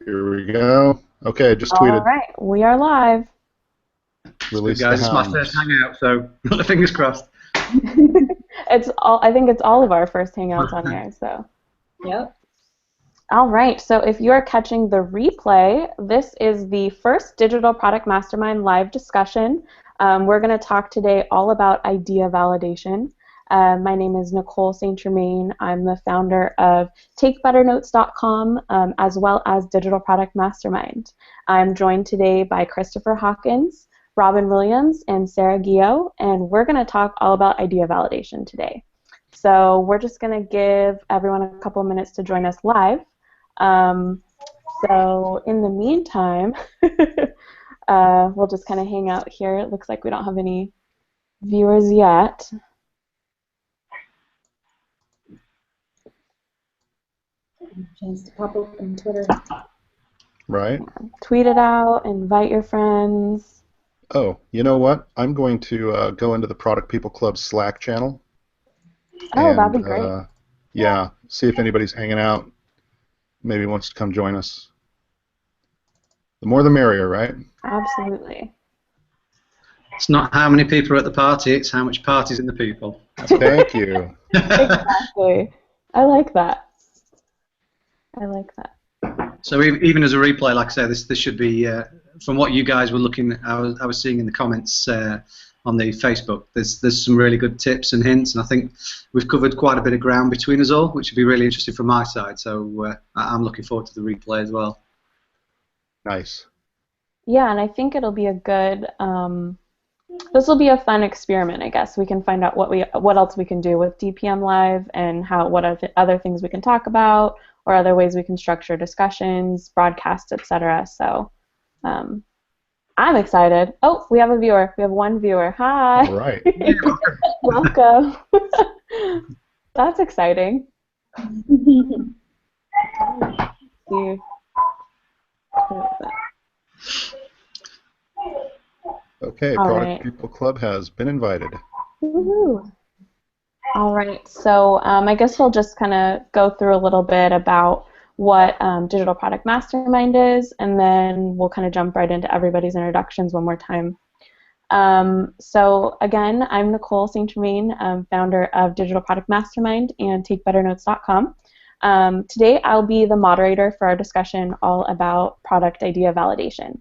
Here we go. Okay, just All tweeted. right, we are live. Release guys, the it's my hounds. first hangout, so fingers crossed. I think it's all of our first hangouts on here. So. Yep. All right, so if you are catching the replay, this is the first Digital Product Mastermind live discussion. We're going to talk today all about idea validation. My name is Nicole St. Germain. I'm the founder of TakeBetterNotes.com as well as Digital Product Mastermind. I'm joined today by Christopher Hawkins, Robin Williams, and Sarah Guilliot, and we're going to talk all about idea validation today. So we're just going to give everyone a couple minutes to join us live. So in the meantime, we'll just kind of hang out here. It looks like we don't have any viewers yet. Chance to pop up on Twitter. Right. Tweet it out, invite your friends. Oh, you know what? I'm going to go into the Product People Club Slack channel. Oh, that'd be great. Yeah, see if anybody's hanging out. Maybe wants to come join us. The more the merrier, right? Absolutely. It's not how many people are at the party, it's how much party's in the people. Thank you. Exactly. I like that. I like that. So even as a replay, like I say, this should be, from what you guys were looking at, I was seeing in the comments on the Facebook, there's some really good tips and hints, and I think we've covered quite a bit of ground between us all, which would be really interesting from my side, so I'm looking forward to the replay as well. Nice. Yeah, and I think it'll be a good, this will be a fun experiment, I guess. We can find out what else we can do with DPM Live and what other things we can talk about, or other ways we can structure discussions, broadcasts, etc. So I'm excited. Oh, we have a viewer. We have one viewer. Hi. All right. Welcome. That's exciting. See. Okay, All Product right. People Club has been invited. Woohoo. All right, so I guess we'll just kind of go through a little bit about what Digital Product Mastermind is, and then we'll kind of jump right into everybody's introductions one more time. So again, I'm Nicole St. Germain, founder of Digital Product Mastermind and TakeBetterNotes.com. Today I'll be the moderator for our discussion all about product idea validation.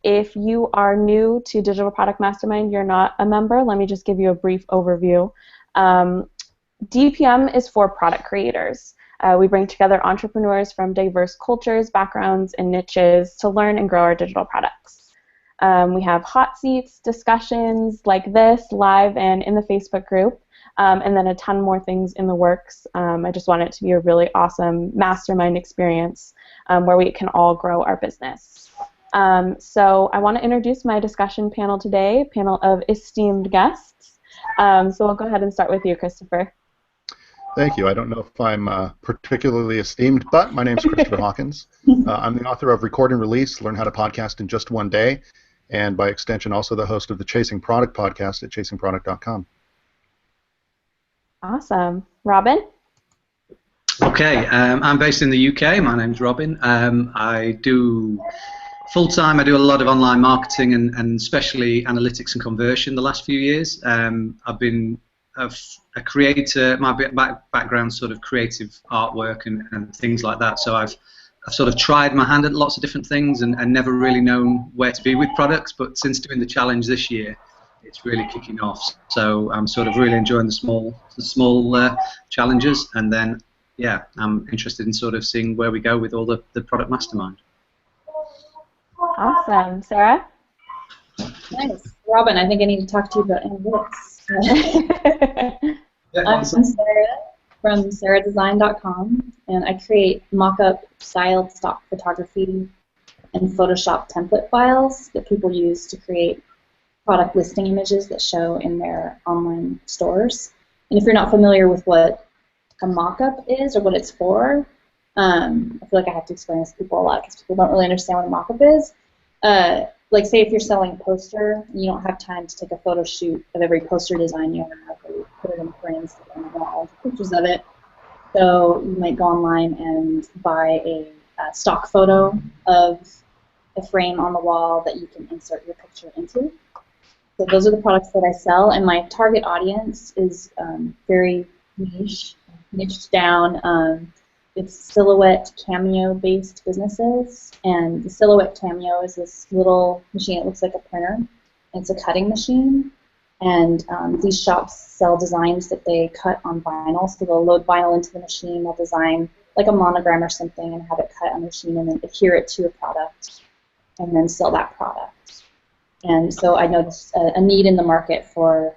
If you are new to Digital Product Mastermind, you're not a member, let me just give you a brief overview. DPM is for product creators. We bring together entrepreneurs from diverse cultures, backgrounds, and niches to learn and grow our digital products. We have hot seats, discussions like this, live and in the Facebook group, and then a ton more things in the works. I just want it to be a really awesome mastermind experience where we can all grow our business. So I want to introduce my discussion panel today, a panel of esteemed guests. So we'll go ahead and start with you, Christopher. Thank you. I don't know if I'm particularly esteemed, but my name's Christopher Hawkins. I'm the author of Record and Release, Learn How to Podcast in Just One Day, and by extension also the host of the Chasing Product podcast at chasingproduct.com. Awesome. Robin? Okay, I'm based in the UK. My name's Robin. I do full-time. I do a lot of online marketing and especially analytics and conversion the last few years. I've been a creator. My background sort of creative artwork and things like that. So I've sort of tried my hand at lots of different things and never really known where to be with products. But since doing the challenge this year, it's really kicking off. So I'm sort of really enjoying the small challenges, and then yeah, I'm interested in sort of seeing where we go with all the product mastermind. Awesome. Sarah? Nice. Robin, I think I need to talk to you about analytics. I'm Sarah from SarahDesign.com, and I create mock-up styled stock photography and Photoshop template files that people use to create product listing images that show in their online stores. And if you're not familiar with what a mock-up is or what it's for, I feel like I have to explain this to people a lot because people don't really understand what a mock-up is. Like, say if you're selling a poster and you don't have time to take a photo shoot of every poster design you have, or you put it in frames on the wall, pictures of it. So you might go online and buy a a stock photo of a frame on the wall that you can insert your picture into. So those are the products that I sell, and my target audience is very niched down. It's silhouette cameo-based businesses, and the silhouette cameo is this little machine. It looks like a printer. It's a cutting machine, and these shops sell designs that they cut on vinyl. So they'll load vinyl into the machine, they'll design like a monogram or something and have it cut on the machine, and then adhere it to a product, and then sell that product. And so I noticed a need in the market for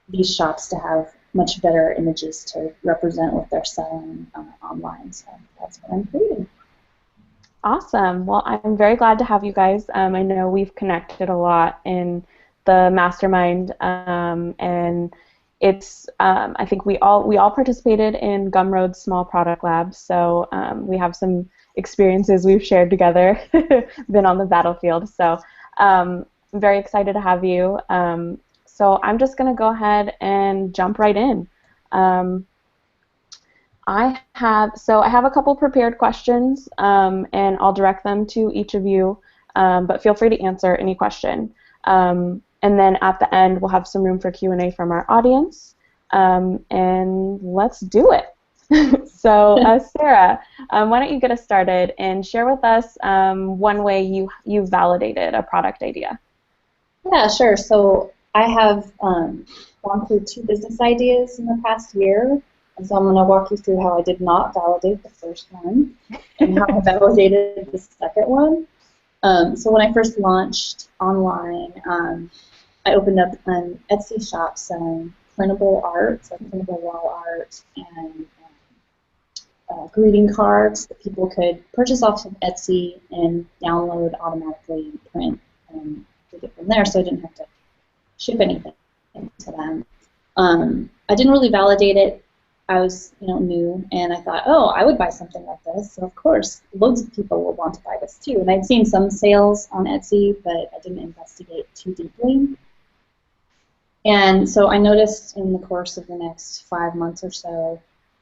these shops to have much better images to represent what they're selling online. So that's what I'm creating. Awesome. Well, I'm very glad to have you guys. I know we've connected a lot in the mastermind, and it's I think we all participated in Gumroad's small product lab, so we have some experiences we've shared together, been on the battlefield. So I'm very excited to have you. So I'm just going to go ahead and jump right in. I have a couple prepared questions, and I'll direct them to each of you, but feel free to answer any question. And then at the end, we'll have some room for Q&A from our audience, and let's do it. So Sarah, why don't you get us started and share with us one way you validated a product idea? Yeah, sure. So I have gone through 2 business ideas in the past year, and so I'm going to walk you through how I did not validate the first one and how I validated the second one. So when I first launched online, I opened up an Etsy shop selling printable art, so printable wall art, and greeting cards that people could purchase off of Etsy and download automatically and print and take it from there, so I didn't have to ship anything to them. I didn't really validate it. I was, new, and I thought, oh, I would buy something like this. So of course, loads of people will want to buy this too. And I'd seen some sales on Etsy, but I didn't investigate too deeply. And so I noticed in the course of the next 5 months or so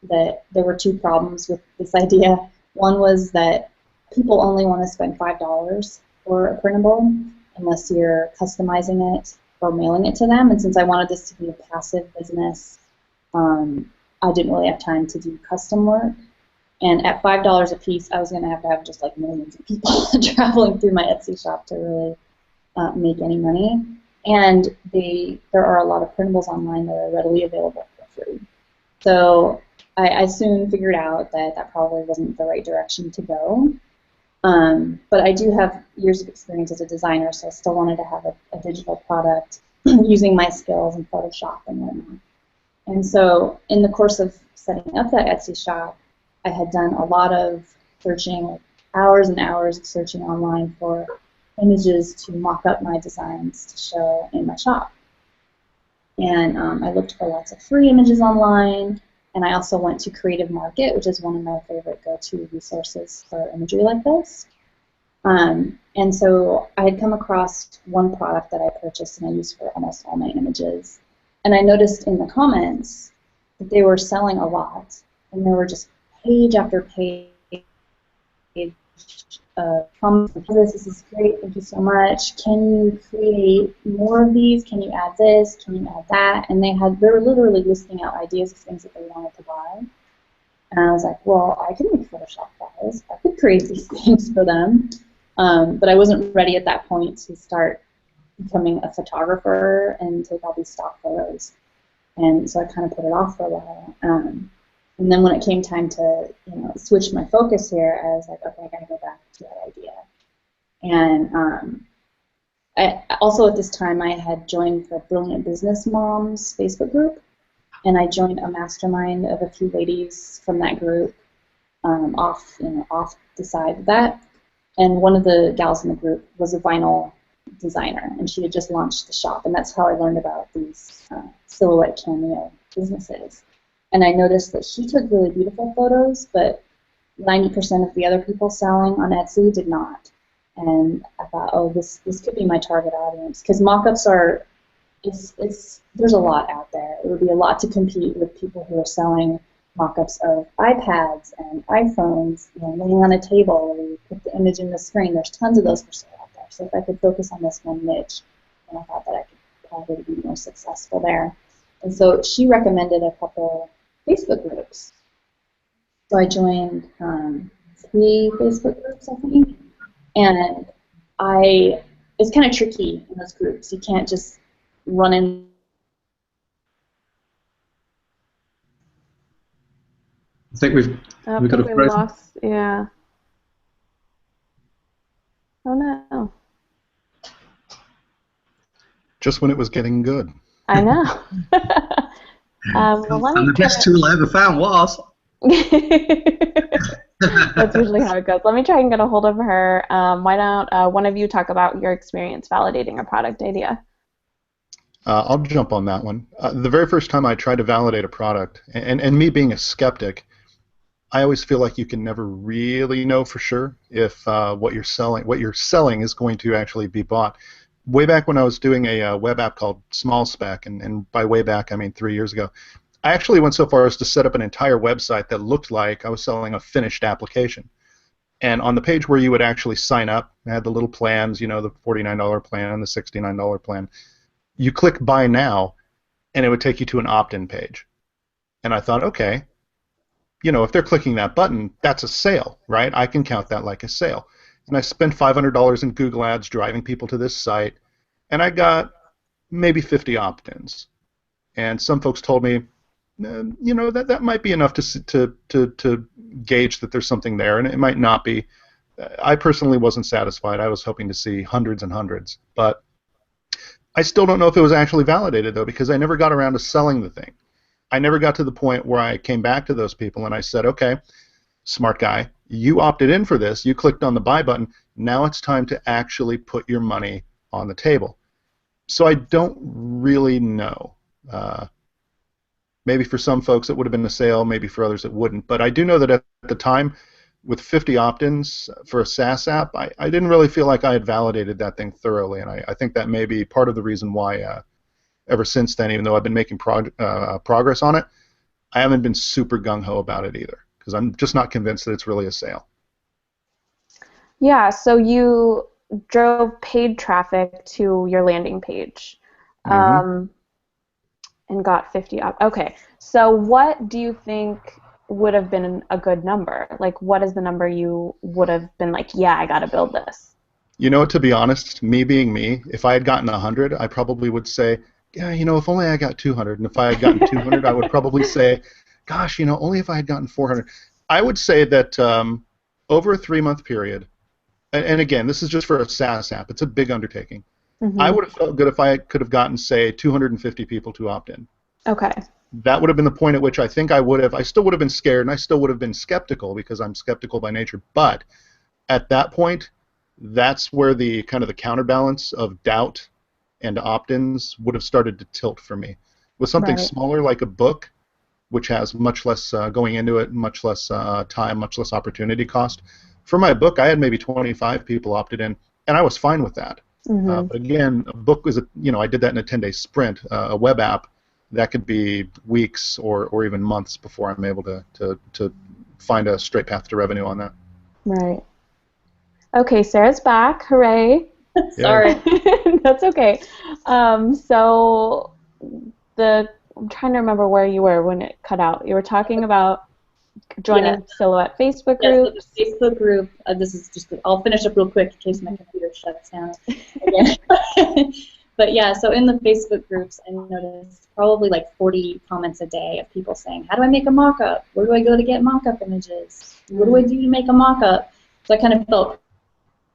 that there were 2 problems with this idea. One was that people only want to spend $5 for a printable unless you're customizing it or mailing it to them. And since I wanted this to be a passive business, I didn't really have time to do custom work. And at $5 a piece, I was going to have just like millions of people traveling through my Etsy shop to really make any money. And there are a lot of printables online that are readily available for free. So I soon figured out that probably wasn't the right direction to go. But I do have years of experience as a designer, so I still wanted to have a digital product using my skills in Photoshop and whatnot. And so in the course of setting up that Etsy shop, I had done a lot of searching, like hours and hours of searching online for images to mock up my designs to show in my shop. And I looked for lots of free images online, and I also went to Creative Market, which is one of my favorite go-to resources for imagery like this. And so I had come across one product that I purchased and I used for almost all my images. And I noticed in the comments that they were selling a lot, and there were just page after page comments. This is great, thank you so much. Can you create more of these? Can you add this? Can you add that? And they were literally listing out ideas of things that they wanted to buy. And I was like, well, I can make Photoshop files. I could create these things for them. But I wasn't ready at that point to start becoming a photographer and take all these stock photos. And so I kind of put it off for a while. And then when it came time to switch my focus here, I was like, okay, I got to go back to that idea. And also at this time, I had joined the Brilliant Business Moms Facebook group, and I joined a mastermind of a few ladies from that group off the side of that. And one of the gals in the group was a vinyl designer, and she had just launched the shop, and that's how I learned about these silhouette cameo businesses. And I noticed that she took really beautiful photos, but 90% of the other people selling on Etsy did not. And I thought, oh, this could be my target audience, because mock-ups there's a lot out there. It would be a lot to compete with people who are selling mock-ups of iPads and iPhones, laying on a table where you put the image in the screen. There's tons of those for sale out there. So if I could focus on this one niche, then I thought that I could probably be more successful there. And so she recommended a couple Facebook groups. So I joined 3 Facebook groups, I think, and it's kind of tricky in those groups. You can't just run in. I think we've got a lost. Yeah. Oh no. Just when it was getting good. I know. And the best tool I ever found was. That's usually how it goes. Let me try and get a hold of her. Why don't one of you talk about your experience validating a product idea? I'll jump on that one. The very first time I tried to validate a product, and me being a skeptic, I always feel like you can never really know for sure if what you're selling is going to actually be bought. Way back when I was doing a web app called Small Spec, and by way back I mean 3 years ago, I actually went so far as to set up an entire website that looked like I was selling a finished application. And on the page where you would actually sign up, I had the little plans, the $49 plan, the $69 plan. You click Buy Now, and it would take you to an opt-in page. And I thought, okay, if they're clicking that button, that's a sale, right? I can count that like a sale. And I spent $500 in Google Ads driving people to this site, and I got maybe 50 opt-ins. And some folks told me, that might be enough to gauge that there's something there, and it might not be. I personally wasn't satisfied. I was hoping to see hundreds and hundreds, but I still don't know if it was actually validated, though, because I never got around to selling the thing. I never got to the point where I came back to those people and I said, okay, smart guy, you opted in for this, you clicked on the buy button, now it's time to actually put your money on the table. So I don't really know. Maybe for some folks it would have been a sale, maybe for others it wouldn't. But I do know that at the time, with 50 opt-ins for a SaaS app, I didn't really feel like I had validated that thing thoroughly, and I think that may be part of the reason why ever since then, even though I've been making progress on it, I haven't been super gung-ho about it either, because I'm just not convinced that it's really a sale. Yeah, so you drove paid traffic to your landing page. Mm-hmm. And got 50 up. Okay, so what do you think would have been a good number? Like, what is the number you would have been like, yeah, I got to build this? To be honest, me being me, if I had gotten 100, I probably would say, yeah, if only I got 200. And if I had gotten 200, I would probably say, gosh, only if I had gotten 400. I would say that over a 3-month period, and again, this is just for a SaaS app, it's a big undertaking. Mm-hmm. I would have felt good if I could have gotten, say, 250 people to opt in. Okay. That would have been the point at which I think I still would have been scared, and I still would have been skeptical because I'm skeptical by nature. But at that point, that's where the kind of the counterbalance of doubt and opt-ins would have started to tilt for me. With something smaller like a book, which has much less going into it, much less time, much less opportunity cost. For my book, I had maybe 25 people opted in, and I was fine with that. Mm-hmm. But again, a book was I did that in a 10-day sprint. A web app, that could be weeks or even months before I'm able to find a straight path to revenue on that. Right. Okay, Sarah's back. Hooray. Sorry. That's okay. So I'm trying to remember where you were when it cut out. You were talking about joining Silhouette Facebook group. Yes, so the Facebook group, I'll finish up real quick in case my computer shuts down again. But yeah, so in the Facebook groups, I noticed probably like 40 comments a day of people saying, how do I make a mock-up? Where do I go to get mock-up images? What do I do to make a mock-up? So I kind of felt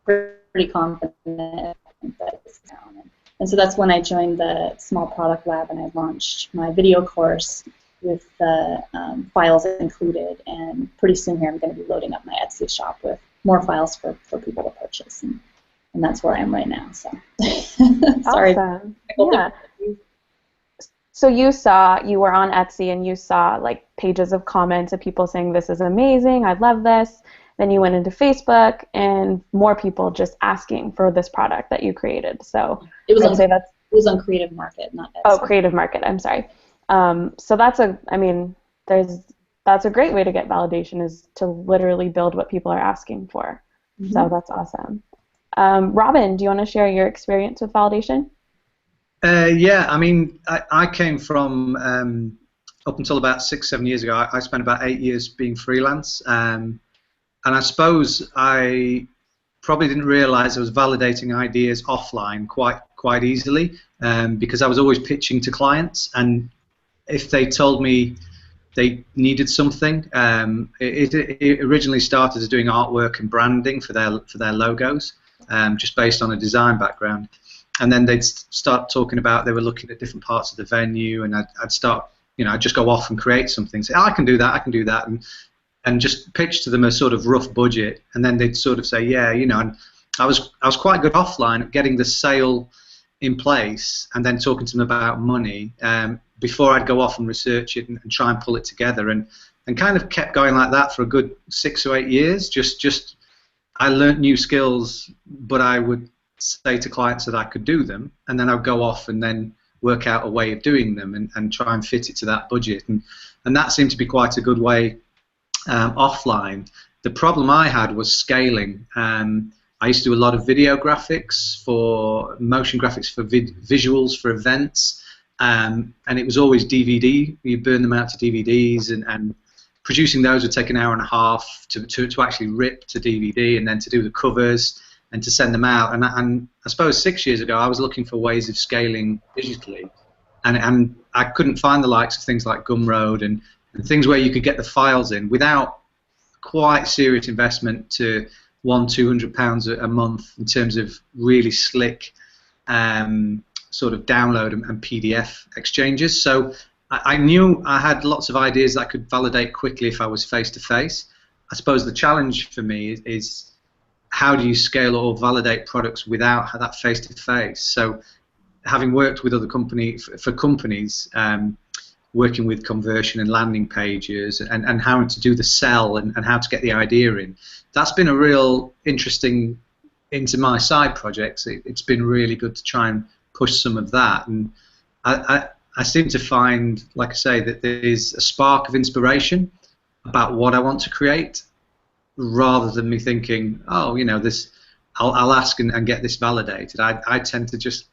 pretty confident that it's down. And so that's when I joined the Small Product Lab and I launched my video course with the files included. And pretty soon here I'm going to be loading up my Etsy shop with more files for people to purchase. And that's where I am right now. So sorry. Awesome. Yeah. So you were on Etsy and you saw like pages of comments of people saying this is amazing, I love this. Then you went into Facebook and more people just asking for this product that you created. So it was on Creative Market, not Etsy. Oh, Creative Market. I'm sorry. So there's that's a great way to get validation, is to literally build what people are asking for. Mm-hmm. So that's awesome. Robin, do you want to share your experience with validation? Yeah, I mean, I came from, up until about 6-7 years ago, I spent about 8 years being freelance. And I suppose I probably didn't realize I was validating ideas offline quite easily, because I was always pitching to clients, and if they told me they needed something, it originally started as doing artwork and branding for their logos, just based on a design background, and then they'd start talking about they were looking at different parts of the venue, and I'd start, I'd just go off and create something, say, oh, I can do that, and just pitch to them a sort of rough budget, and then they'd sort of say, yeah, and I was quite good offline at getting the sale in place, and then talking to them about money, before I'd go off and research it and try and pull it together, and kind of kept going like that for a good 6 or 8 years. Just I learnt new skills, but I would say to clients that I could do them, and then I'd go off and then work out a way of doing them, and try and fit it to that budget, and that seemed to be quite a good way offline. The problem I had was scaling. I used to do a lot of video graphics, for motion graphics for visuals for events, and it was always DVD. You burn them out to DVDs, and producing those would take an hour and a half to actually rip to DVD, and then to do the covers and to send them out. And I suppose 6 years ago I was looking for ways of scaling digitally, and I couldn't find the likes of things like Gumroad and things where you could get the files in without quite serious investment to £100-200 a month in terms of really slick sort of download and PDF exchanges. So I knew I had lots of ideas that I could validate quickly if I was face-to-face. I suppose the challenge for me is how do you scale or validate products without that face-to-face? So having worked with other companies, working with conversion and landing pages, and how to do the sell and how to get the idea in, that's been a real interesting into my side projects. It's been really good to try and push some of that, and I seem to find, like I say, that there's a spark of inspiration about what I want to create, rather than me thinking, oh, this, I'll ask and get this validated. I tend to just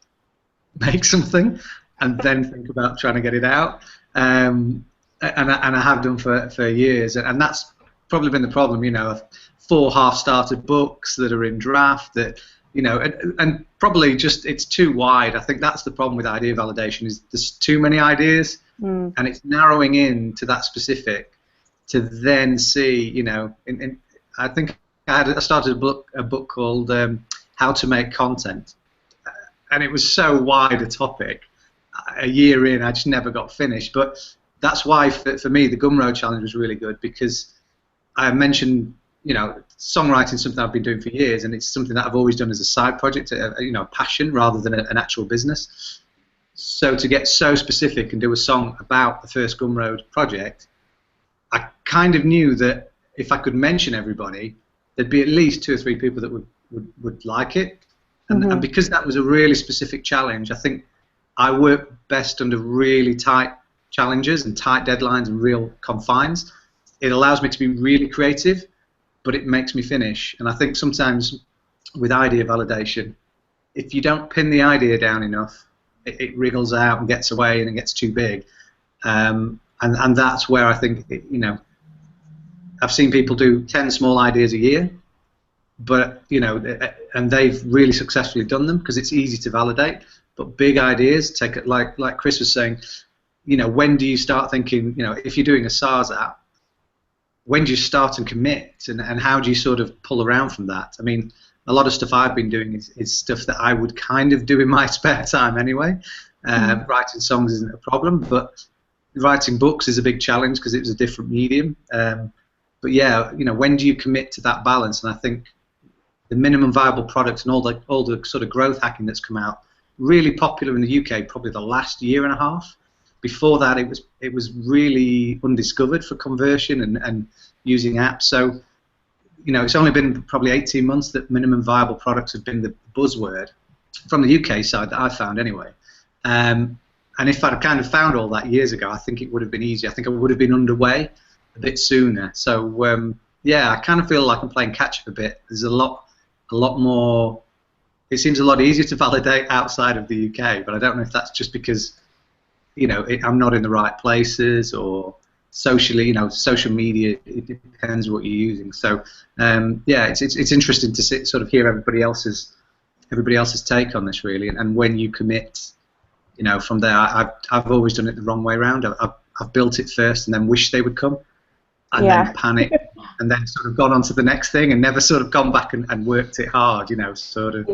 make something and then think about trying to get it out, and I have done for years, and that's probably been the problem. 4 half-started books that are in draft, that and probably just it's too wide. I think that's the problem with idea validation, is there's too many ideas, and it's narrowing in to that specific to then see. I think I started a book called How to Make Content, and it was so wide a topic. A year in, I just never got finished. But that's why, for me, the Gumroad challenge was really good, because I mentioned, songwriting is something I've been doing for years, and it's something that I've always done as a side project, a passion rather than an actual business. So to get so specific and do a song about the first Gumroad project, I kind of knew that if I could mention everybody, there'd be at least 2 or 3 people that would like it, and because that was a really specific challenge, I think I work best under really tight challenges and tight deadlines and real confines. It allows me to be really creative, but it makes me finish. And I think sometimes with idea validation, if you don't pin the idea down enough, it wriggles out and gets away and it gets too big. And that's where I think, I've seen people do 10 small ideas a year, but and they've really successfully done them because it's easy to validate. But big ideas take it, like Chris was saying, when do you start thinking, if you're doing a SaaS app, when do you start and commit, and how do you sort of pull around from that? I mean, a lot of stuff I've been doing is stuff that I would kind of do in my spare time anyway. Writing songs isn't a problem, but writing books is a big challenge because it was a different medium. But yeah, when do you commit to that balance? And I think the minimum viable product and all the sort of growth hacking that's come out, really popular in the UK probably the last year and a half. Before that, it was really undiscovered for conversion and using apps. So, it's only been probably 18 months that minimum viable products have been the buzzword from the UK side that I found anyway. And if I'd kind of found all that years ago, I think it would have been easier. I think I would have been underway. bit sooner. So yeah, I kind of feel like I'm playing catch up a bit. There's a lot more. It seems a lot easier to validate outside of the UK, but I don't know if that's just because, you know, I'm not in the right places, or socially, you know, social media. It depends what you're using. So yeah, it's interesting to sort of hear everybody else's take on this, really, and when you commit, you know, from there. I've always done it the wrong way around. I've built it first and then wished they would come, and then panicked, and then sort of gone on to the next thing and never sort of gone back and worked it hard, you know, sort of.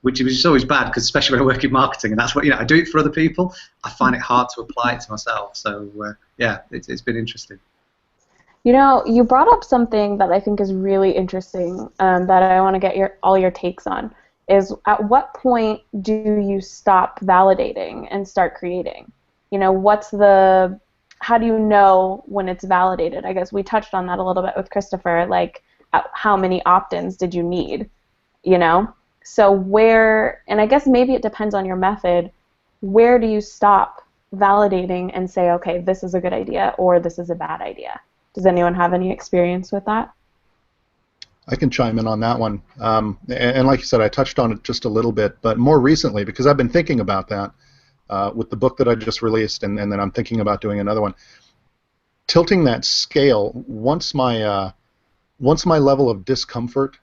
Which is always bad, because especially when I work in marketing, and that's what, you know, I do it for other people. I find it hard to apply it to myself. So yeah, it's been interesting. You know, you brought up something that I think is really interesting, that I want to get all your takes on. Is at what point do you stop validating and start creating? You know, how do you know when it's validated? I guess we touched on that a little bit with Christopher, like how many opt-ins did you need, you know? So and I guess maybe it depends on your method, where do you stop validating and say, okay, this is a good idea or this is a bad idea? Does anyone have any experience with that? I can chime in on that one. And like you said, I touched on it just a little bit, but more recently, because I've been thinking about that with the book that I just released, and then I'm thinking about doing another one. Tilting that scale, once my level of discomfort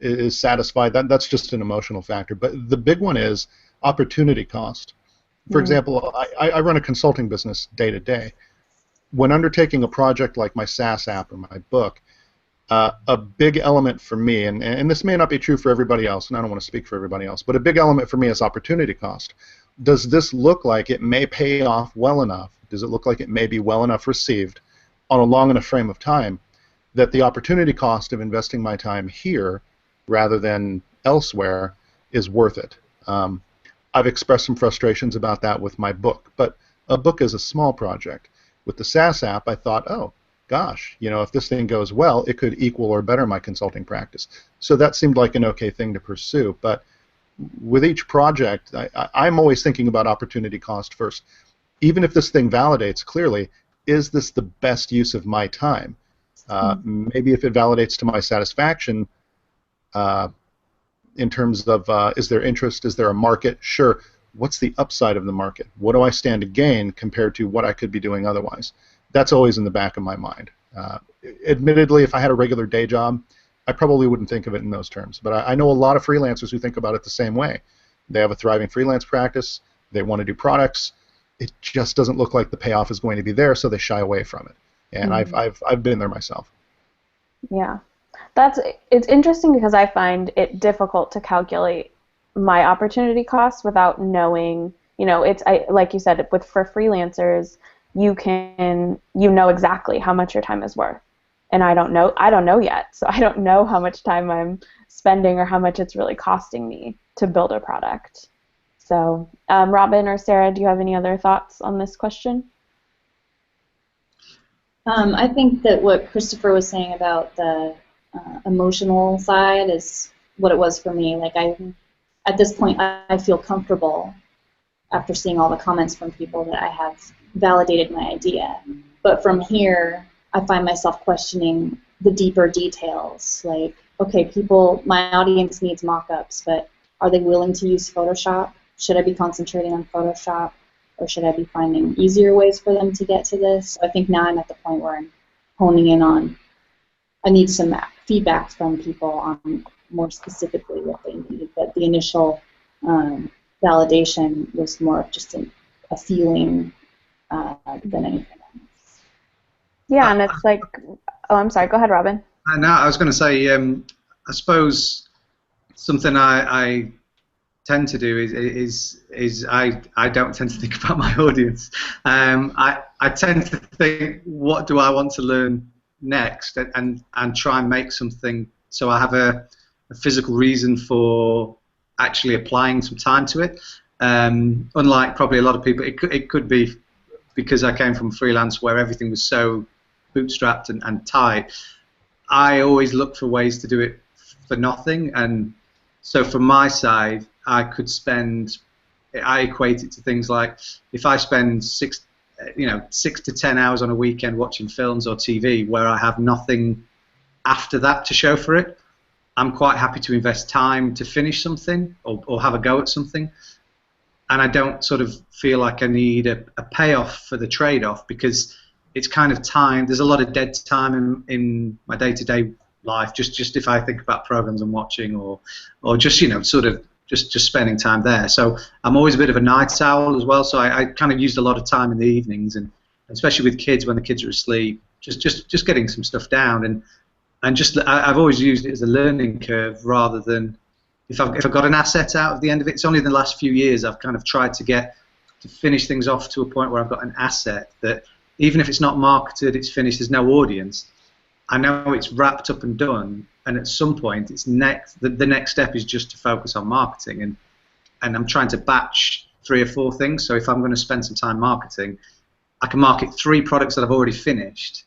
is satisfied, that's just an emotional factor. But the big one is opportunity cost. For example, I run a consulting business day to day. When undertaking a project like my SaaS app or my book, a big element for me, and this may not be true for everybody else, and I don't want to speak for everybody else, but a big element for me is opportunity cost. Does this look like it may pay off well enough? Does it look like it may be well enough received on a long enough frame of time that the opportunity cost of investing my time here rather than elsewhere is worth it? I've expressed some frustrations about that with my book, but a book is a small project. With the SaaS app, I thought, oh, gosh, you know, if this thing goes well, it could equal or better my consulting practice. So that seemed like an okay thing to pursue. But with each project, I'm always thinking about opportunity cost first. Even if this thing validates clearly, is this the best use of my time? Maybe if it validates to my satisfaction, in terms of is there interest, is there a market? Sure. What's the upside of the market? What do I stand to gain compared to what I could be doing otherwise? That's always in the back of my mind. Admittedly, if I had a regular day job, I probably wouldn't think of it in those terms. But I know a lot of freelancers who think about it the same way. They have a thriving freelance practice. They want to do products. It just doesn't look like the payoff is going to be there, so they shy away from it. And I've been there myself. Yeah, it's interesting because I find it difficult to calculate my opportunity cost without knowing. You know, like you said, for freelancers, you know exactly how much your time is worth, and I don't know yet, so I don't know how much time I'm spending or how much it's really costing me to build a product. So, Robin or Sarah, do you have any other thoughts on this question? I think that what Christopher was saying about the emotional side is what it was for me. Like, at this point, I feel comfortable after seeing all the comments from people that I have validated my idea. But from here, I find myself questioning the deeper details. Like, okay, my audience needs mock-ups, but are they willing to use Photoshop? Should I be concentrating on Photoshop, or should I be finding easier ways for them to get to this? I think now I'm at the point where I'm honing in on, I need some feedback from people on more specifically what they need. But the initial validation was more of just a feeling than anything else. Yeah, and it's like, oh, I'm sorry, go ahead, Robin. No, I was going to say, I suppose something I tend to do is I don't tend to think about my audience. I tend to think, what do I want to learn next, and try and make something so I have a physical reason for actually applying some time to it. Unlike probably a lot of people, it could be because I came from freelance where everything was so bootstrapped and tight. I always look for ways to do it for nothing, and so from my side, I equate it to things like, if I spend 6 to 10 hours on a weekend watching films or TV where I have nothing after that to show for it, I'm quite happy to invest time to finish something or have a go at something. And I don't sort of feel like I need a payoff for the trade-off, because it's kind of time. There's a lot of dead time in my day-to-day life, just if I think about programs I'm watching or just, sort of just spending time there. So I'm always a bit of a night owl as well, so I kind of used a lot of time in the evenings, and especially with kids when the kids are asleep, just getting some stuff down, and just I've always used it as a learning curve rather than if I've got an asset out of the end of it. It's only in the last few years I've kind of tried to finish things off to a point where I've got an asset that even if it's not marketed, it's finished, there's no audience, I know it's wrapped up and done, and at some point it's the next step is just to focus on marketing, and I'm trying to batch 3 or 4 things. So if I'm going to spend some time marketing, I can market 3 products that I've already finished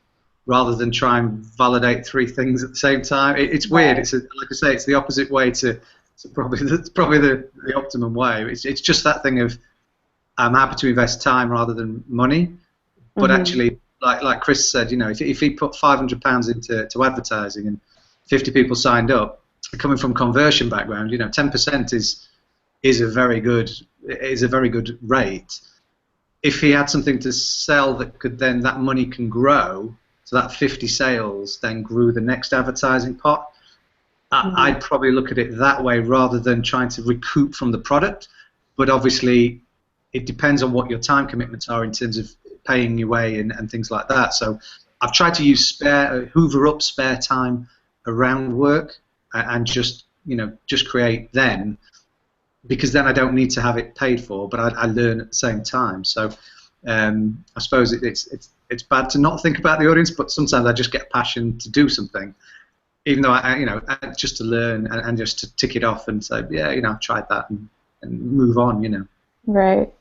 rather than try and validate 3 things at the same time. It's weird. It's like I say, it's the opposite way to probably the optimum way. It's just that thing of I'm happy to invest time rather than money, but actually, like Chris said, if he put £500 into advertising and 50 people signed up, coming from conversion background, 10% is a very good rate. If he had something to sell that money can grow, so that 50 sales then grew the next advertising pot, I'd probably look at it that way rather than trying to recoup from the product. But obviously, it depends on what your time commitments are in terms of paying your way and things like that. So I've tried to use hoover up spare time around work and just create then, because then I don't need to have it paid for, but I learn at the same time. So I suppose it's bad to not think about the audience, but sometimes I just get passion to do something, even though I just to learn and just to tick it off and say, yeah, I've tried that and move on, Right.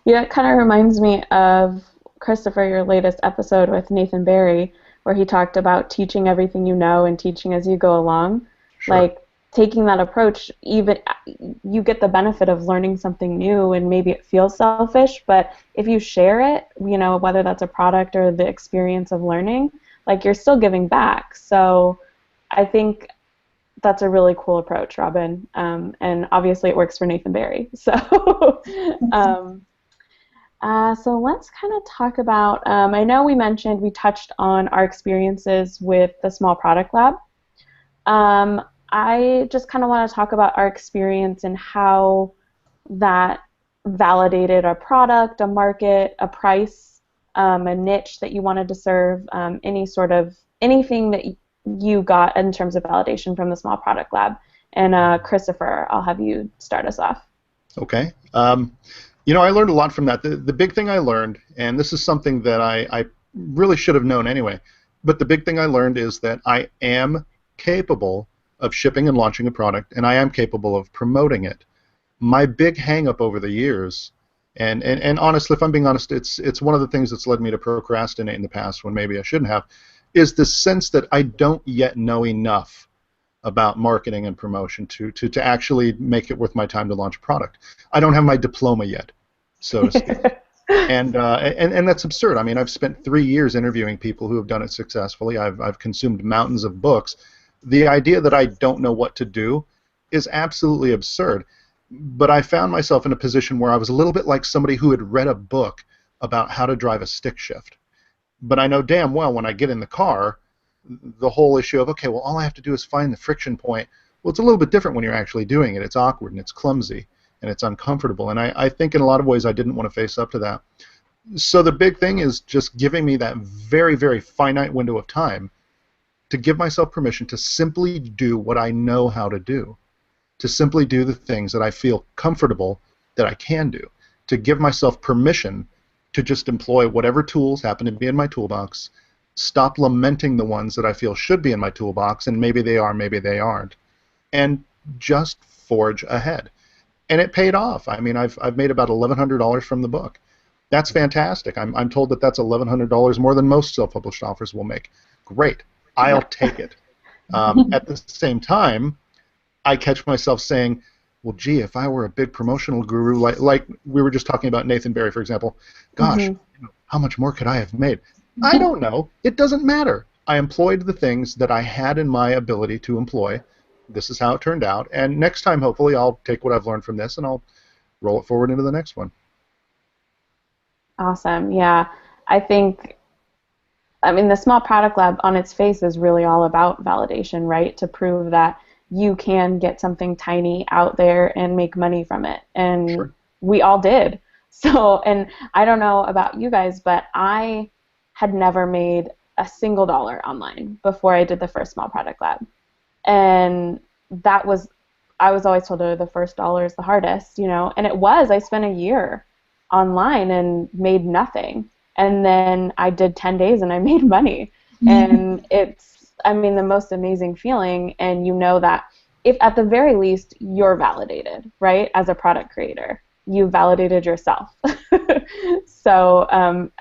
Yeah, it kind of reminds me of, Christopher, your latest episode with Nathan Barry, where he talked about teaching everything you know and teaching as you go along. Sure. Like, taking that approach, even you get the benefit of learning something new, and maybe it feels selfish, but if you share it, whether that's a product or the experience of learning, like, you're still giving back. So I think that's a really cool approach, Robin, and obviously it works for Nathan Barry. So so let's kind of talk about, I know we touched on our experiences with the Small Product Lab. I just kind of want to talk about our experience and how that validated a product, a market, a price, a niche that you wanted to serve, anything that you got in terms of validation from the Small Product Lab. And Christopher, I'll have you start us off. Okay. I learned a lot from that. The big thing I learned, and this is something that I really should have known anyway, but the big thing I learned is that I am capable of shipping and launching a product, and I am capable of promoting it. My big hang-up over the years, and honestly, if I'm being honest, it's one of the things that's led me to procrastinate in the past when maybe I shouldn't have, is the sense that I don't yet know enough about marketing and promotion to actually make it worth my time to launch a product. I don't have my diploma yet, so to speak. And that's absurd. I mean, I've spent 3 years interviewing people who have done it successfully. I've consumed mountains of books. The idea that I don't know what to do is absolutely absurd. But I found myself in a position where I was a little bit like somebody who had read a book about how to drive a stick shift. But I know damn well when I get in the car, the whole issue of, okay, well, all I have to do is find the friction point. Well, it's a little bit different when you're actually doing it. It's awkward and it's clumsy and it's uncomfortable. And I think in a lot of ways I didn't want to face up to that. So the big thing is just giving me that very, very finite window of time to give myself permission to simply do what I know how to do, to simply do the things that I feel comfortable that I can do, to give myself permission to just employ whatever tools happen to be in my toolbox, stop lamenting the ones that I feel should be in my toolbox, and maybe they are, maybe they aren't, and just forge ahead. And it paid off. I mean, I've made about $1,100 from the book. That's fantastic. I'm told that that's $1,100 more than most self-published authors will make. Great. I'll take it. At the same time, I catch myself saying, well, gee, if I were a big promotional guru, like we were just talking about Nathan Barry, for example, gosh, how much more could I have made? I don't know. It doesn't matter. I employed the things that I had in my ability to employ. This is how it turned out. And next time, hopefully, I'll take what I've learned from this and I'll roll it forward into the next one. Awesome. Yeah. I think, the small product lab on its face is really all about validation, right? To prove that you can get something tiny out there and make money from it. And Sure. We all did. So, and I don't know about you guys, but I had never made a single dollar online before I did the first small product lab. And I was always told the first dollar is the hardest, and it was. I spent a year online and made nothing. And then I did 10 days and I made money. And it's, the most amazing feeling. And you know that if at the very least you're validated, right, as a product creator. You validated yourself. So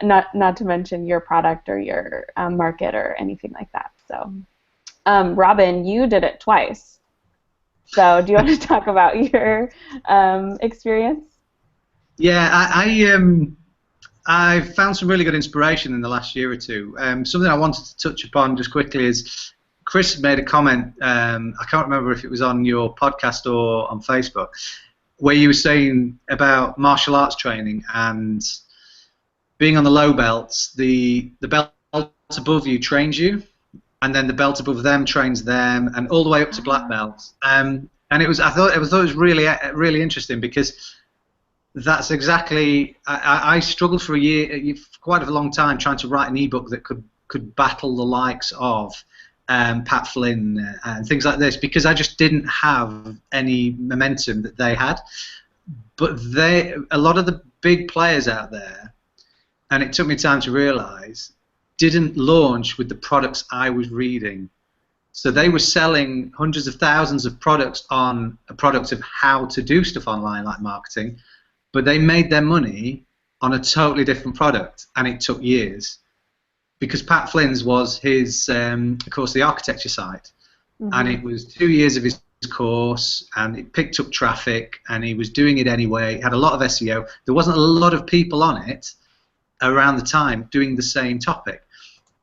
not to mention your product or your market or anything like that. So Robin, you did it twice. So do you want to talk about your experience? Yeah, I found some really good inspiration in the last year or two. Something I wanted to touch upon just quickly is Chris made a comment, I can't remember if it was on your podcast or on Facebook, where you were saying about martial arts training and being on the low belts, the belt above you trains you, and then the belt above them trains them, and all the way up to black belts. And I thought it was really interesting, because that's exactly, I struggled for quite a long time trying to write an ebook that could battle the likes of Pat Flynn and things like this, because I just didn't have any momentum that they had. But a lot of the big players out there, and it took me time to realize, didn't launch with the products I was reading. So they were selling hundreds of thousands of products on a product of how to do stuff online, like marketing, but they made their money on a totally different product, and it took years. Because Pat Flynn's was his, of course, the architecture site, and it was 2 years of his course, and it picked up traffic, and he was doing it anyway. It had a lot of SEO. There wasn't a lot of people on it around the time doing the same topic,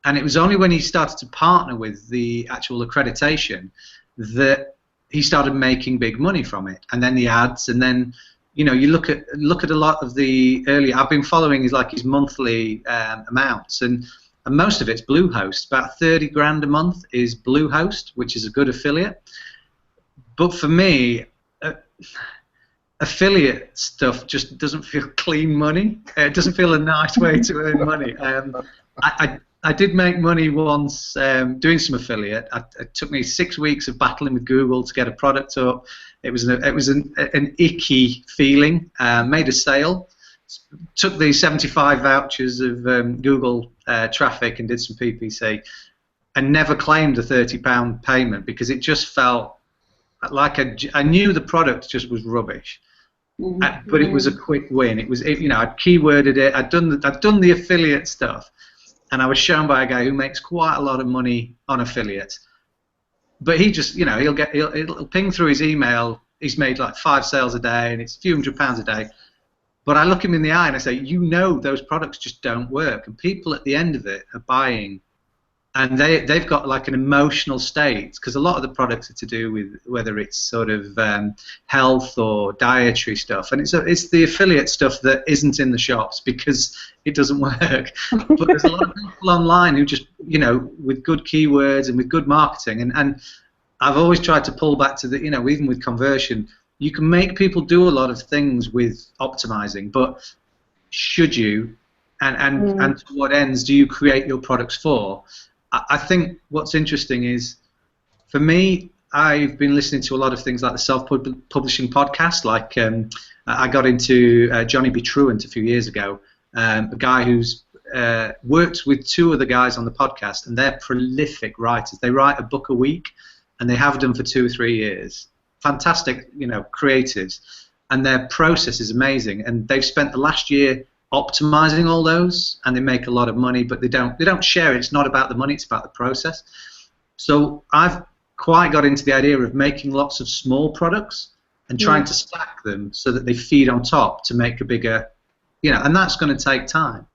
and it was only when he started to partner with the actual accreditation that he started making big money from it. And then the ads, and then you look at a lot of the early. I've been following his monthly amounts, and most of it's Bluehost. About 30 grand a month is Bluehost, which is a good affiliate. But for me, affiliate stuff just doesn't feel clean money. It doesn't feel a nice way to earn money. I did make money once doing some affiliate. It took me 6 weeks of battling with Google to get a product up. It was an icky feeling. Made a sale. Took the 75 vouchers of Google traffic and did some PPC, and never claimed a £30 payment, because it just felt like I knew the product just was rubbish, but it was a quick win. I'd keyworded it. I'd done the affiliate stuff, and I was shown by a guy who makes quite a lot of money on affiliate. But he just, he'll ping through his email. He's made like 5 sales a day, and it's a few £100s a day. But I look him in the eye and I say, those products just don't work. And people at the end of it are buying, and they've got like an emotional state, because a lot of the products are to do with whether it's sort of health or dietary stuff. And it's the affiliate stuff that isn't in the shops because it doesn't work. But there's a lot of people online who just, with good keywords and with good marketing. And I've always tried to pull back to even with conversion, you can make people do a lot of things with optimizing, but should you, and to what ends do you create your products for? I think what's interesting is, for me, I've been listening to a lot of things like the self-publishing podcast. Like I got into Johnny B. Truant a few years ago, a guy who's worked with 2 other guys on the podcast, and they're prolific writers. They write a book a week, and they have done for 2 or 3 years. Fantastic, creatives, and their process is amazing. And they've spent the last year optimizing all those, and they make a lot of money. But they don't share it. It's not about the money; it's about the process. So I've quite got into the idea of making lots of small products and trying to stack them so that they feed on top to make a bigger, and that's going to take time.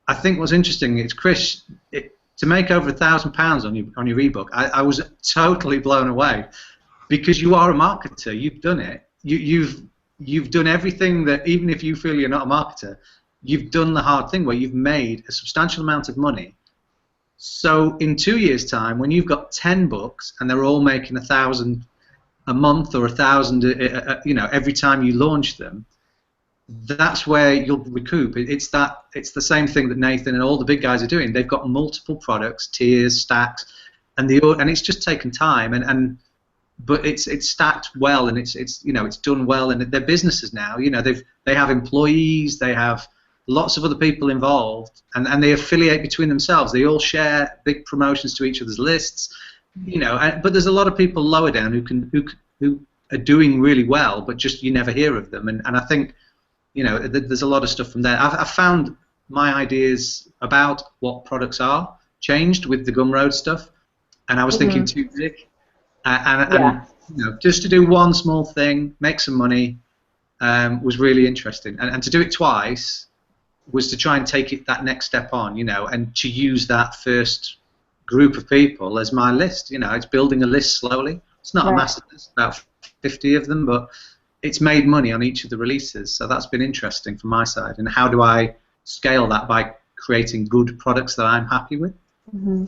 I think what's interesting is, Chris, to make over £1,000 on your ebook, I was totally blown away, because you are a marketer. You've done it. You've done everything that, even if you feel you're not a marketer, you've done the hard thing where you've made a substantial amount of money. So in 2 years' time, when you've got 10 books and they're all making 1,000 a month or 1,000, every time you launch them, that's where you'll recoup. It's the same thing that Nathan and all the big guys are doing. They've got multiple products, tiers, stacks, and it's just taken time, but it's stacked well, and it's done well, and they're businesses now. They have employees, they have lots of other people involved, and they affiliate between themselves. They all share big promotions to each other's lists, but there's a lot of people lower down who are doing really well, but just you never hear of them, and I think there's a lot of stuff from there. I've found my ideas about what products are changed with the Gumroad stuff, and I was thinking too big, and just to do one small thing, make some money, was really interesting, and to do it twice was to try and take that next step on, and to use that first group of people as my list. It's building a list slowly. It's not a massive list, about 50 of them, but it's made money on each of the releases, so that's been interesting from my side. And how do I scale that? By creating good products that I'm happy with. Mm-hmm.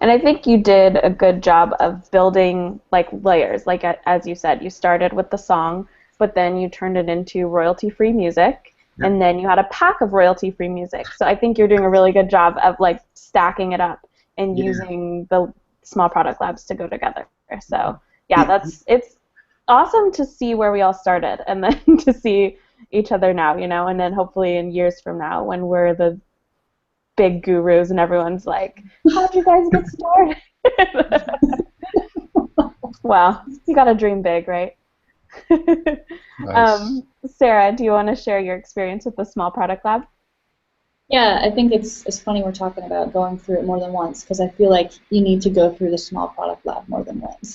And I think you did a good job of building layers. As you said, you started with the song, but then you turned it into royalty-free music, and then you had a pack of royalty-free music. So I think you're doing a really good job of stacking it up and using the small product labs to go together. So it's awesome to see where we all started, and then to see each other now, and then hopefully in years from now when we're the big gurus and everyone's like, how'd you guys get started? Wow, you gotta dream big, right? Nice. Sarah, do you want to share your experience with the small product lab? Yeah, I think it's funny we're talking about going through it more than once, because I feel like you need to go through the small product lab more than once.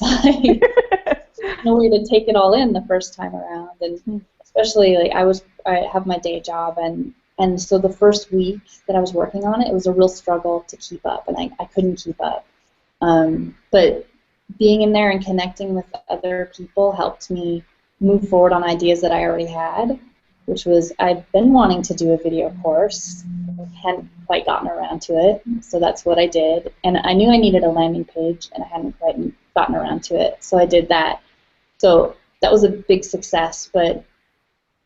No way to take it all in the first time around, and especially I have my day job, and so the first week that I was working on it was a real struggle to keep up, and I couldn't keep up. But being in there and connecting with other people helped me move forward on ideas that I already had, which was I've been wanting to do a video course, hadn't quite gotten around to it, so that's what I did. And I knew I needed a landing page, and I hadn't quite gotten around to it, so I did that. So that was a big success, but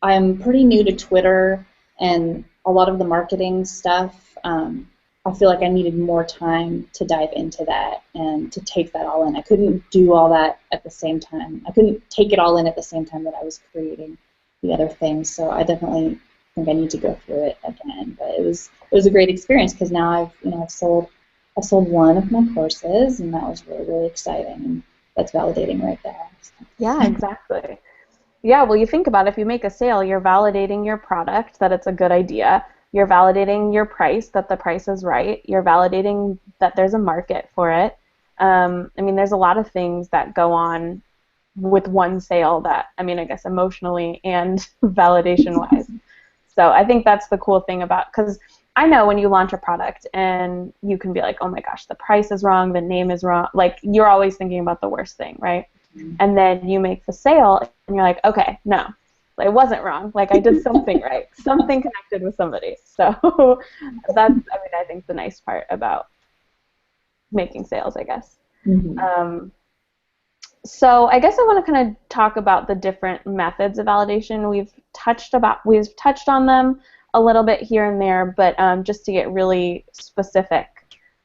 I'm pretty new to Twitter and a lot of the marketing stuff. I feel like I needed more time to dive into that and to take that all in. I couldn't do all that at the same time. I couldn't take it all in at the same time that I was creating the other things. So I definitely think I need to go through it again. But it was a great experience, because now I've sold one of my courses, and that was really, really exciting, and that's validating right there. So. Yeah, exactly. Yeah, well, you think about it, if you make a sale, you're validating your product, that it's a good idea. You're validating your price, that the price is right. You're validating that there's a market for it. There's a lot of things that go on with one sale that, I guess emotionally and validation-wise. So I think that's the cool thing about, because I know when you launch a product and you can be like, oh my gosh, the price is wrong, the name is wrong. You're always thinking about the worst thing, right? And then you make the sale, and you're like, okay, no, it wasn't wrong. I did something right. Something connected with somebody. So that's, I think the nice part about making sales, I guess. Mm-hmm. So I guess I want to kind of talk about the different methods of validation. We've touched on them a little bit here and there, but just to get really specific,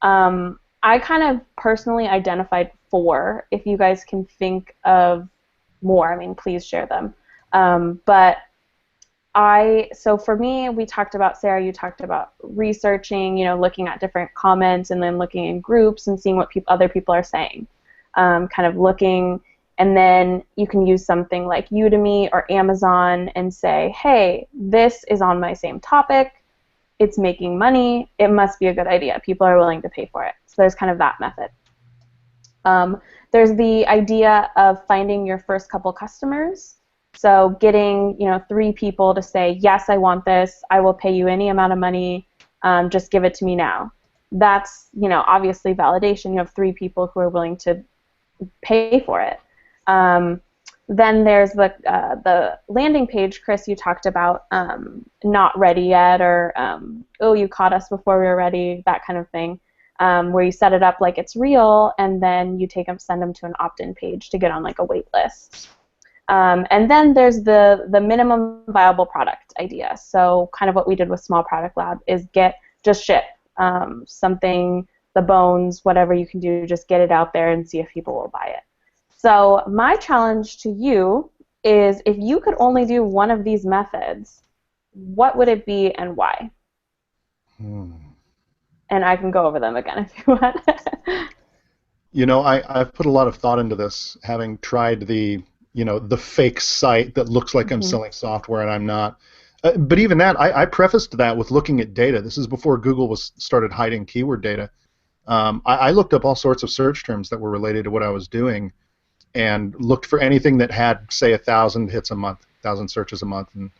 I kind of personally identified 4. If you guys can think of more, please share them. So for me, we talked about, Sarah, you talked about researching, looking at different comments and then looking in groups and seeing what other people are saying. Kind of looking, and then you can use something like Udemy or Amazon and say, hey, this is on my same topic, it's making money, it must be a good idea, people are willing to pay for it. So there's kind of that method. There's the idea of finding your first couple customers. So getting 3 people to say, yes, I want this, I will pay you any amount of money, Just give it to me now. That's, obviously validation. You have 3 people who are willing to pay for it. Then there's the landing page, Chris, you talked about not ready yet, or oh, you caught us before we were ready, that kind of thing, where you set it up like it's real, and then you send them to an opt-in page to get on like a wait list. And then there's the minimum viable product idea. So kind of what we did with Small Product Lab is just ship something, the bones, whatever you can do, just get it out there and see if people will buy it. So my challenge to you is, if you could only do one of these methods, what would it be and why? And I can go over them again if you want. I've put a lot of thought into this, having tried the fake site that looks like I'm selling software and I'm not. But even that, I prefaced that with looking at data. This is before Google started hiding keyword data. I looked up all sorts of search terms that were related to what I was doing, and looked for anything that had, say, 1,000 hits a month, 1,000 searches a month, and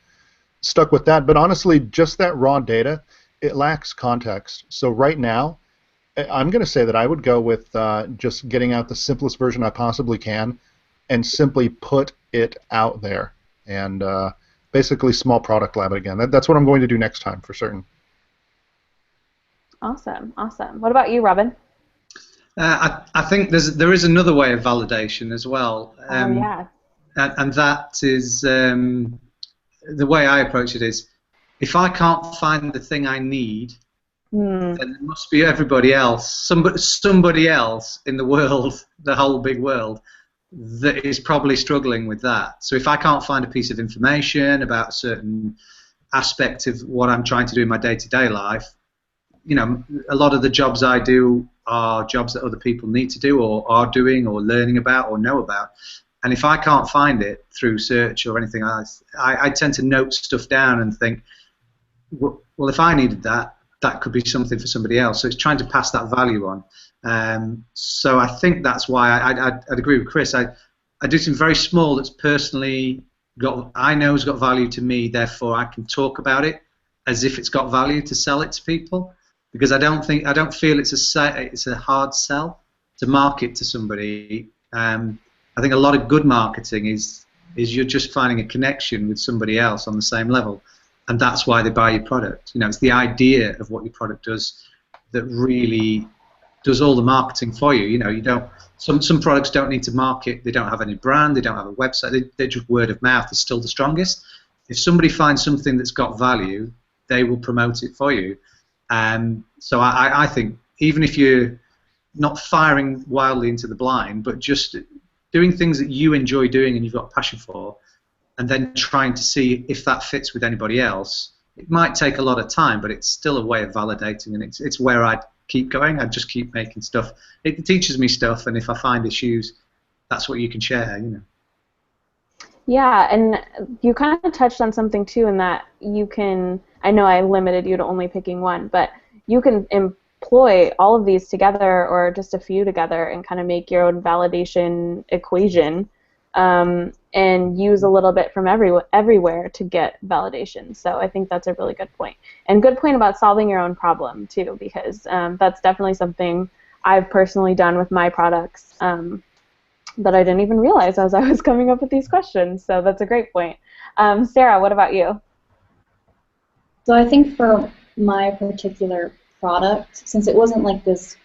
stuck with that. But honestly, just that raw data, it lacks context. So right now, I'm going to say that I would go with just getting out the simplest version I possibly can, and simply put it out there. And basically Small Product Lab again. That's what I'm going to do next time for certain. Awesome, awesome. What about you, Robin? I think there is another way of validation as well. Yeah. And that is the way I approach it is, if I can't find the thing I need, then there must be everybody else, somebody else in the world, the whole big world, that is probably struggling with that. So if I can't find a piece of information about a certain aspect of what I'm trying to do in my day-to-day life, a lot of the jobs I do are jobs that other people need to do, or are doing, or learning about, or know about. And if I can't find it through search or anything else, I tend to note stuff down and think, well, if I needed that, that could be something for somebody else. So it's trying to pass that value on. So I think that's why I'd agree with Chris. I do something very small that's personally I know has got value to me, therefore I can talk about it as if it's got value to sell it to people. Because I don't feel it's a hard sell to market to somebody. I think a lot of good marketing is you're just finding a connection with somebody else on the same level, and that's why they buy your product. It's the idea of what your product does that really does all the marketing for you. You don't. Some products don't need to market. They don't have any brand. They don't have a website. They're just word of mouth is still the strongest. If somebody finds something that's got value, they will promote it for you. So I think even if you're not firing wildly into the blind, but just doing things that you enjoy doing and you've got passion for, and then trying to see if that fits with anybody else, it might take a lot of time, but it's still a way of validating, and it's where I'd keep going. I'd just keep making stuff. It teaches me stuff, and if I find issues, that's what you can share, Yeah, and you kind of touched on something too, in that you can, I know I limited you to only picking one, but you can employ all of these together, or just a few together, and kind of make your own validation equation, and use a little bit from everywhere to get validation. So I think that's a really good point. And good point about solving your own problem too, because that's definitely something I've personally done with my products that I didn't even realize as I was coming up with these questions. So that's a great point. Sarah, what about you? So I think for my particular product, since it wasn't like this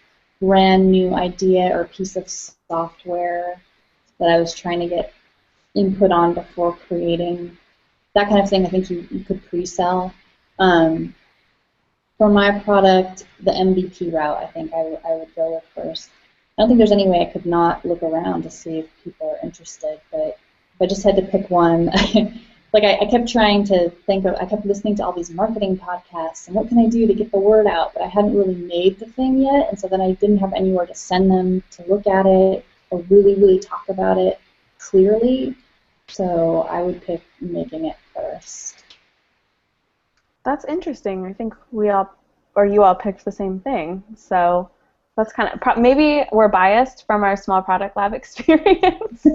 brand new idea or piece of software that I was trying to get input on before creating, that kind of thing I think you could pre-sell. For my product, the MVP route I think I would go with first. I don't think there's any way I could not look around to see if people are interested, but if I just had to pick one, I kept trying to I kept listening to all these marketing podcasts, and what can I do to get the word out, but I hadn't really made the thing yet, and so then I didn't have anywhere to send them to look at it or really, really talk about it clearly, so I would pick making it first. That's interesting. I think you all picked the same thing, so that's kind of, maybe we're biased from our Small Product Lab experience.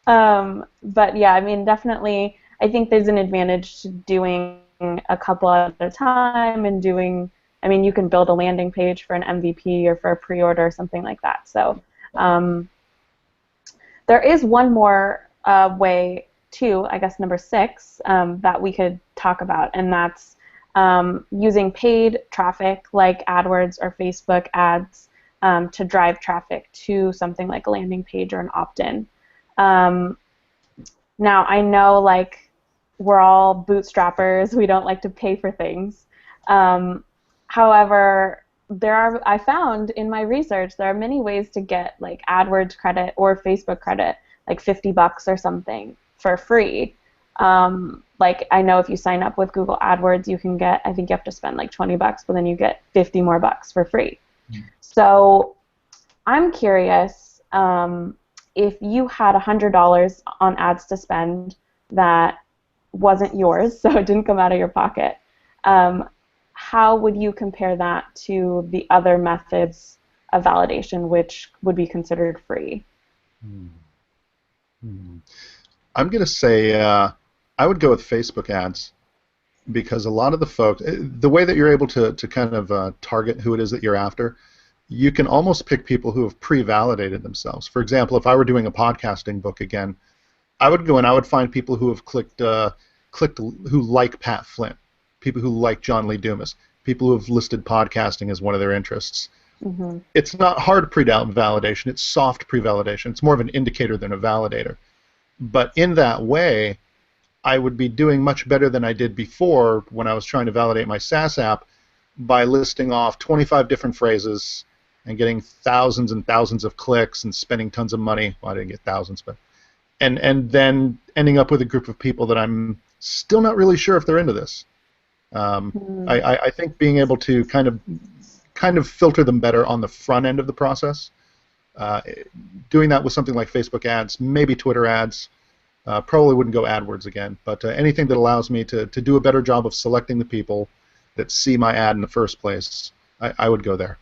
But yeah, I mean, definitely, I think there's an advantage to doing a couple at a time and doing, I mean, you can build a landing page for an MVP or for a pre-order or something like that. So there is one more way too, I guess number 6, that we could talk about, and that's using paid traffic like AdWords or Facebook ads to drive traffic to something like a landing page or an opt-in. Now, I know, like, we're all bootstrappers. We don't like to pay for things. However, I found in my research there are many ways to get like AdWords credit or Facebook credit, like $50 or something for free. Like, I know if you sign up with Google AdWords, you can get, I think you have to spend like $20, but then you get 50 more bucks for free. So I'm curious, if you had $100 on ads to spend that wasn't yours, so it didn't come out of your pocket, how would you compare that to the other methods of validation which would be considered free? I'm going to say I would go with Facebook ads, because a lot of the folks, the way that you're able to kind of target who it is that you're after, you can almost pick people who have pre-validated themselves. For example, if I were doing a podcasting book again, I would go and I would find people who have clicked who like Pat Flint, people who like John Lee Dumas, people who have listed podcasting as one of their interests. Mm-hmm. It's not hard pre-validation, it's soft pre-validation. It's more of an indicator than a validator. But in that way, I would be doing much better than I did before when I was trying to validate my SaaS app by listing off 25 different phrases and getting thousands and thousands of clicks and spending tons of money. Well, I didn't get thousands, but and then ending up with a group of people that I'm still not really sure if they're into this. I think being able to kind of filter them better on the front end of the process, doing that with something like Facebook ads, maybe Twitter ads, probably wouldn't go AdWords again, but anything that allows me to do a better job of selecting the people that see my ad in the first place, I would go there.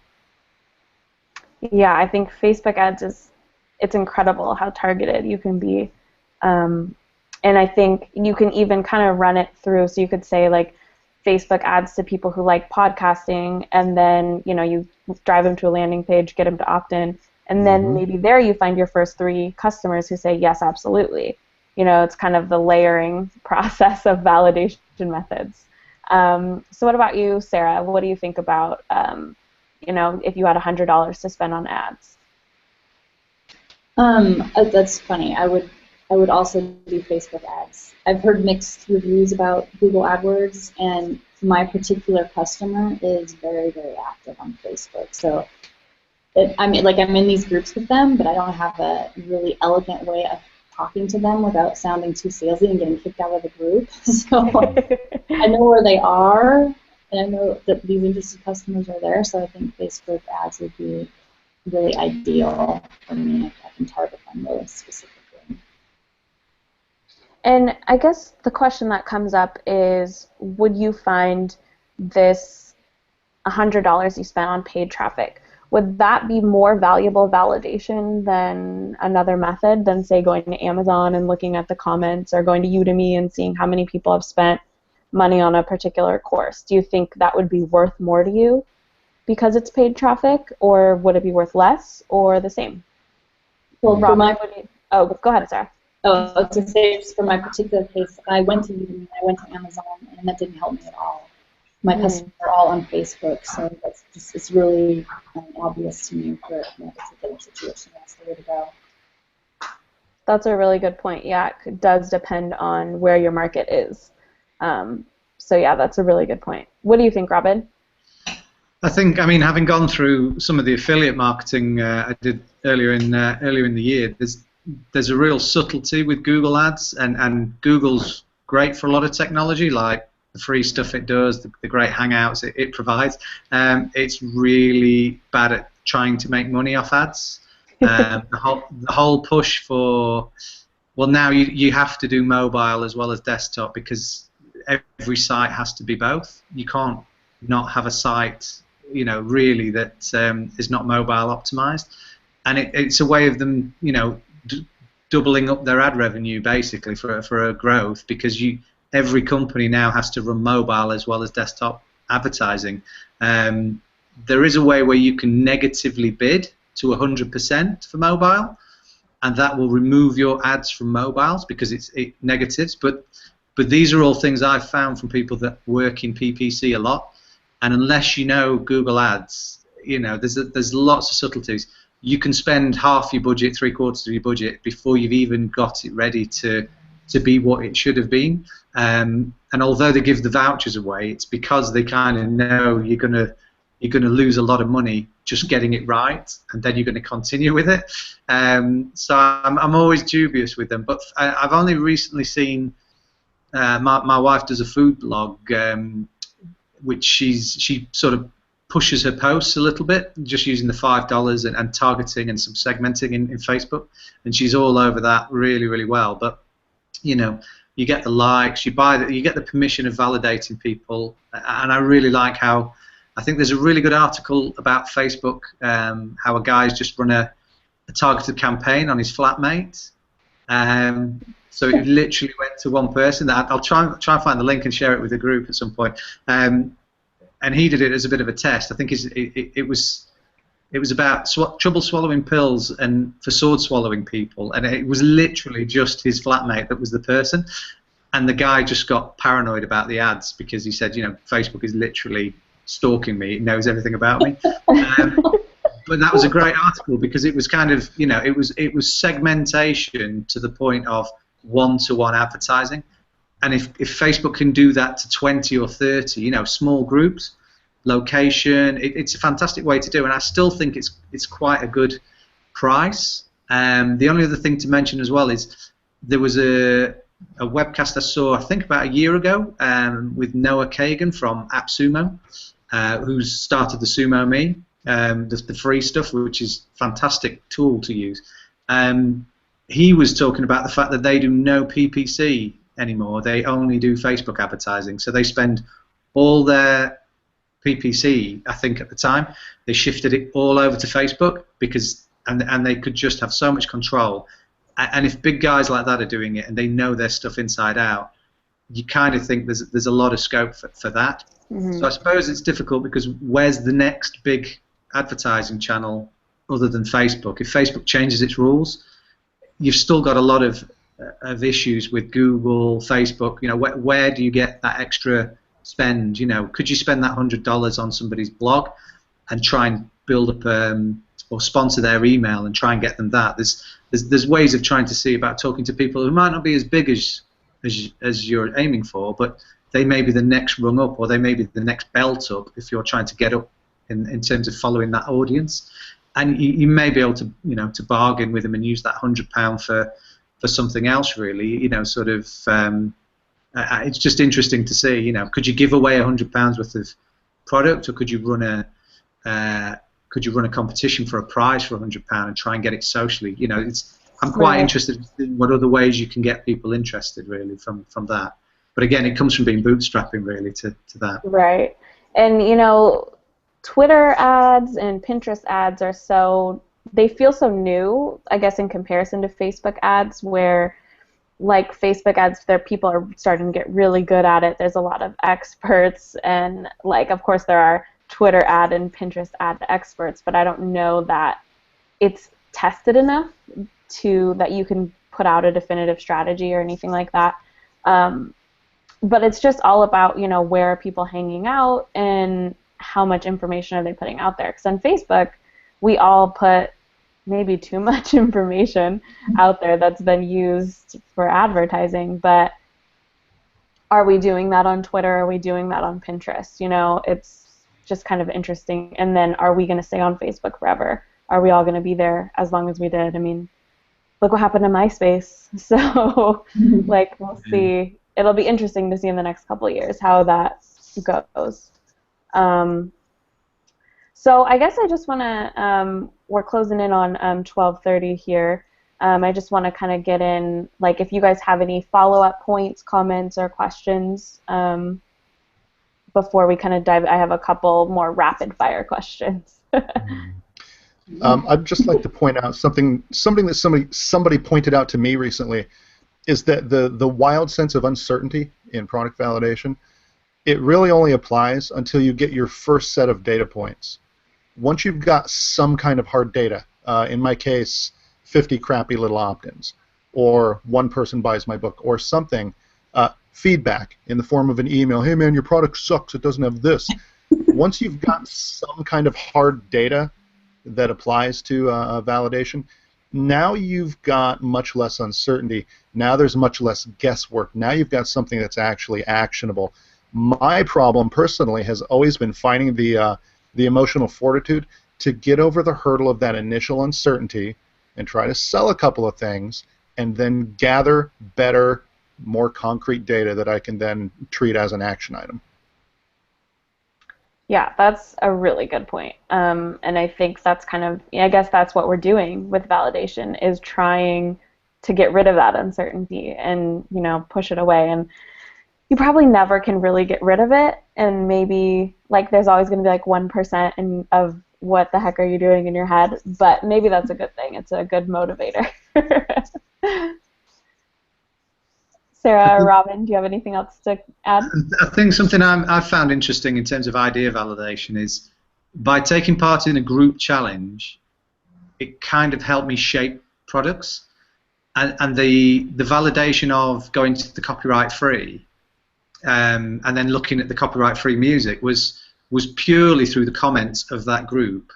Yeah, I think Facebook ads it's incredible how targeted you can be, and I think you can even kind of run it through, so you could say like Facebook ads to people who like podcasting, and then you drive them to a landing page, get them to opt in, and then maybe there you find your first 3 customers who say yes, absolutely. It's kind of the layering process of validation methods. So what about you, Sarah? What do you think about if you had $100 to spend on ads? That's funny. I would also do Facebook ads. I've heard mixed reviews about Google AdWords, and my particular customer is very, very active on Facebook. So, I'm in these groups with them, but I don't have a really elegant way of talking to them without sounding too salesy and getting kicked out of the group. So I know where they are, and I know that these interested customers are there, so I think Facebook ads would be really ideal for me if I can target them really specifically. And I guess the question that comes up is, would you find this $100 you spent on paid traffic, would that be more valuable validation than another method, than say going to Amazon and looking at the comments, or going to Udemy and seeing how many people have spent money on a particular course? Do you think that would be worth more to you because it's paid traffic, or would it be worth less, or the same? Well, go ahead, Sarah. Oh, I was going to say, for my particular case, I went to Udemy, I went to Amazon, and that didn't help me at all. My customers are all on Facebook, so it's really obvious to me for my particular situation. That's the way to go. That's a really good point. Yeah, it does depend on where your market is. So yeah, that's a really good point. What do you think, Robin? I think, having gone through some of the affiliate marketing I did earlier in the year, there's a real subtlety with Google Ads, and Google's great for a lot of technology, like the free stuff it does, the great hangouts it provides. It's really bad at trying to make money off ads. The whole push for, well, now you have to do mobile as well as desktop, because every site has to be both. You can't not have a site, really that is not mobile optimized, and it's a way of them, doubling up their ad revenue basically for a growth, because every company now has to run mobile as well as desktop advertising. There is a way where you can negatively bid to 100% for mobile, and that will remove your ads from mobiles because it negatives. But these are all things I've found from people that work in PPC a lot. And unless you know Google Ads, there's lots of subtleties. You can spend half your budget, 3/4 of your budget before you've even got it ready to be what it should have been. And although they give the vouchers away, it's because they kind of know you're gonna lose a lot of money just getting it right, and then you're going to continue with it. So I'm always dubious with them. But I've only recently seen my wife does a food blog, which she sort of pushes her posts a little bit, just using the $5 and targeting and some segmenting in Facebook, and she's all over that really, really well. But you get the likes, you get the permission of validating people, and I really like how. I think there's a really good article about Facebook, how a guy's just run a targeted campaign on his flatmate. So it literally went to one person. I'll try and find the link and share it with the group at some point. And he did it as a bit of a test. I think it was about trouble swallowing pills and for sword swallowing people, and it was literally just his flatmate that was the person. And the guy just got paranoid about the ads because he said, Facebook is literally stalking me, it knows everything about me. But that was a great article because it was kind of, it was segmentation to the point of one-to-one advertising. And if Facebook can do that to 20 or 30, small groups, location, it's a fantastic way to do. And I still think it's quite a good price. The only other thing to mention as well is there was a webcast I saw, I think about a year ago, with Noah Kagan from AppSumo, who's started the Sumo Me, the free stuff, which is a fantastic tool to use. He was talking about the fact that they do no PPC anymore. They only do Facebook advertising. So they spend all their PPC, I think at the time, they shifted it all over to Facebook because, and they could just have so much control. And if big guys like that are doing it and they know their stuff inside out, you kind of think there's a lot of scope for that. Mm-hmm. So I suppose it's difficult because where's the next big advertising channel other than Facebook? If Facebook changes its rules, you've still got a lot of issues with Google, Facebook. Where do you get that extra spend? Could you spend that $100 on somebody's blog and try and build up or sponsor their email and try and get them that? There's ways of trying to see about talking to people who might not be as big as you're aiming for, but they may be the next rung up, or they may be the next belt up if you're trying to get up in terms of following that audience. And you may be able to to bargain with them and use that £100 for something else. Really, it's just interesting to see. Could you give away £100 worth of product, or could you run a competition for a prize for £100 and try and get it socially? I'm quite interested in what other ways you can get people interested, really, from that. But again, it comes from being bootstrapping, really, to that. Right. And, Twitter ads and Pinterest ads they feel so new, I guess, in comparison to Facebook ads, where, like Facebook ads, people are starting to get really good at it. There's a lot of experts, and, of course, there are Twitter ad and Pinterest ad experts, but I don't know that it's tested enough that you can put out a definitive strategy or anything like that. But it's just all about, where are people hanging out and how much information are they putting out there. Because on Facebook, we all put maybe too much information out there that's been used for advertising, but are we doing that on Twitter? Are we doing that on Pinterest? It's just kind of interesting. And then are we going to stay on Facebook forever? Are we all going to be there as long as we did? I mean, look what happened to MySpace. So, we'll see. It'll be interesting to see in the next couple of years how that goes. So I guess I just want to, we're closing in on 12:30 here. I just want to kind of get in, if you guys have any follow-up points, comments, or questions before we kind of dive. I have a couple more rapid-fire questions. I'd just like to point out something that somebody pointed out to me recently, is that the wild sense of uncertainty in product validation, it really only applies until you get your first set of data points. Once you've got some kind of hard data, in my case, 50 crappy little opt-ins, or one person buys my book, or something, feedback in the form of an email, hey man, your product sucks, it doesn't have this. Once you've got some kind of hard data that applies to validation, now you've got much less uncertainty. Now there's much less guesswork. Now you've got something that's actually actionable. My problem personally has always been finding the emotional fortitude to get over the hurdle of that initial uncertainty and try to sell a couple of things and then gather better, more concrete data that I can then treat as an action item. Yeah, that's a really good point. And I think that's kind of, I guess that's what we're doing with validation, is trying to get rid of that uncertainty and, you know, push it away. And you probably never can really get rid of it, and maybe, like, there's always going to be like 1% of what the heck are you doing in your head, but maybe that's a good thing. It's a good motivator. Sarah or Robin, do you have anything else to add? I think something I've found interesting in terms of idea validation is by taking part in a group challenge, it kind of helped me shape products, and the validation of going to the copyright free and then looking at the copyright free music was purely through the comments of that group.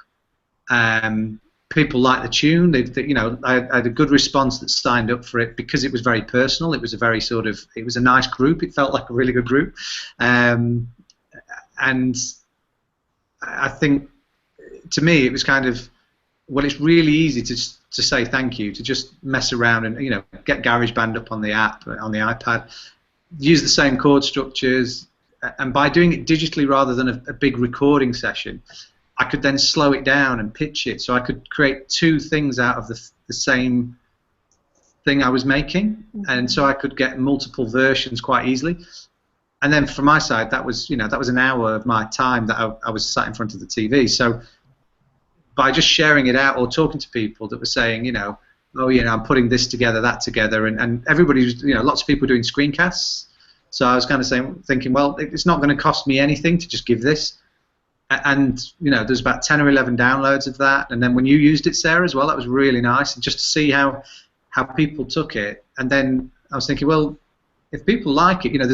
People liked the tune. You know, I had a good response that signed up for it because it was very personal. It was a very sort of, it was a nice group. It felt like a really good group, and I think to me it was kind of, well, it's really easy to say thank you, to just mess around and, you know, get GarageBand up on the app on the iPad, use the same chord structures, and by doing it digitally rather than a big recording session, I could then slow it down and pitch it, so I could create two things out of the same thing I was making, and so I could get multiple versions quite easily. And then from my side, that was, you know, that was an hour of my time that I was sat in front of the TV. So by just sharing it out or talking to people that were saying, you know, oh, you know, I'm putting this together, that together, and everybody was, you know, lots of people doing screencasts. So I was kind of thinking, well, it's not going to cost me anything to just give this. And, you know, there's about 10 or 11 downloads of that. And then when you used it, Sarah, as well, that was really nice. And just to see how people took it. And then I was thinking, well, if people like it, you know,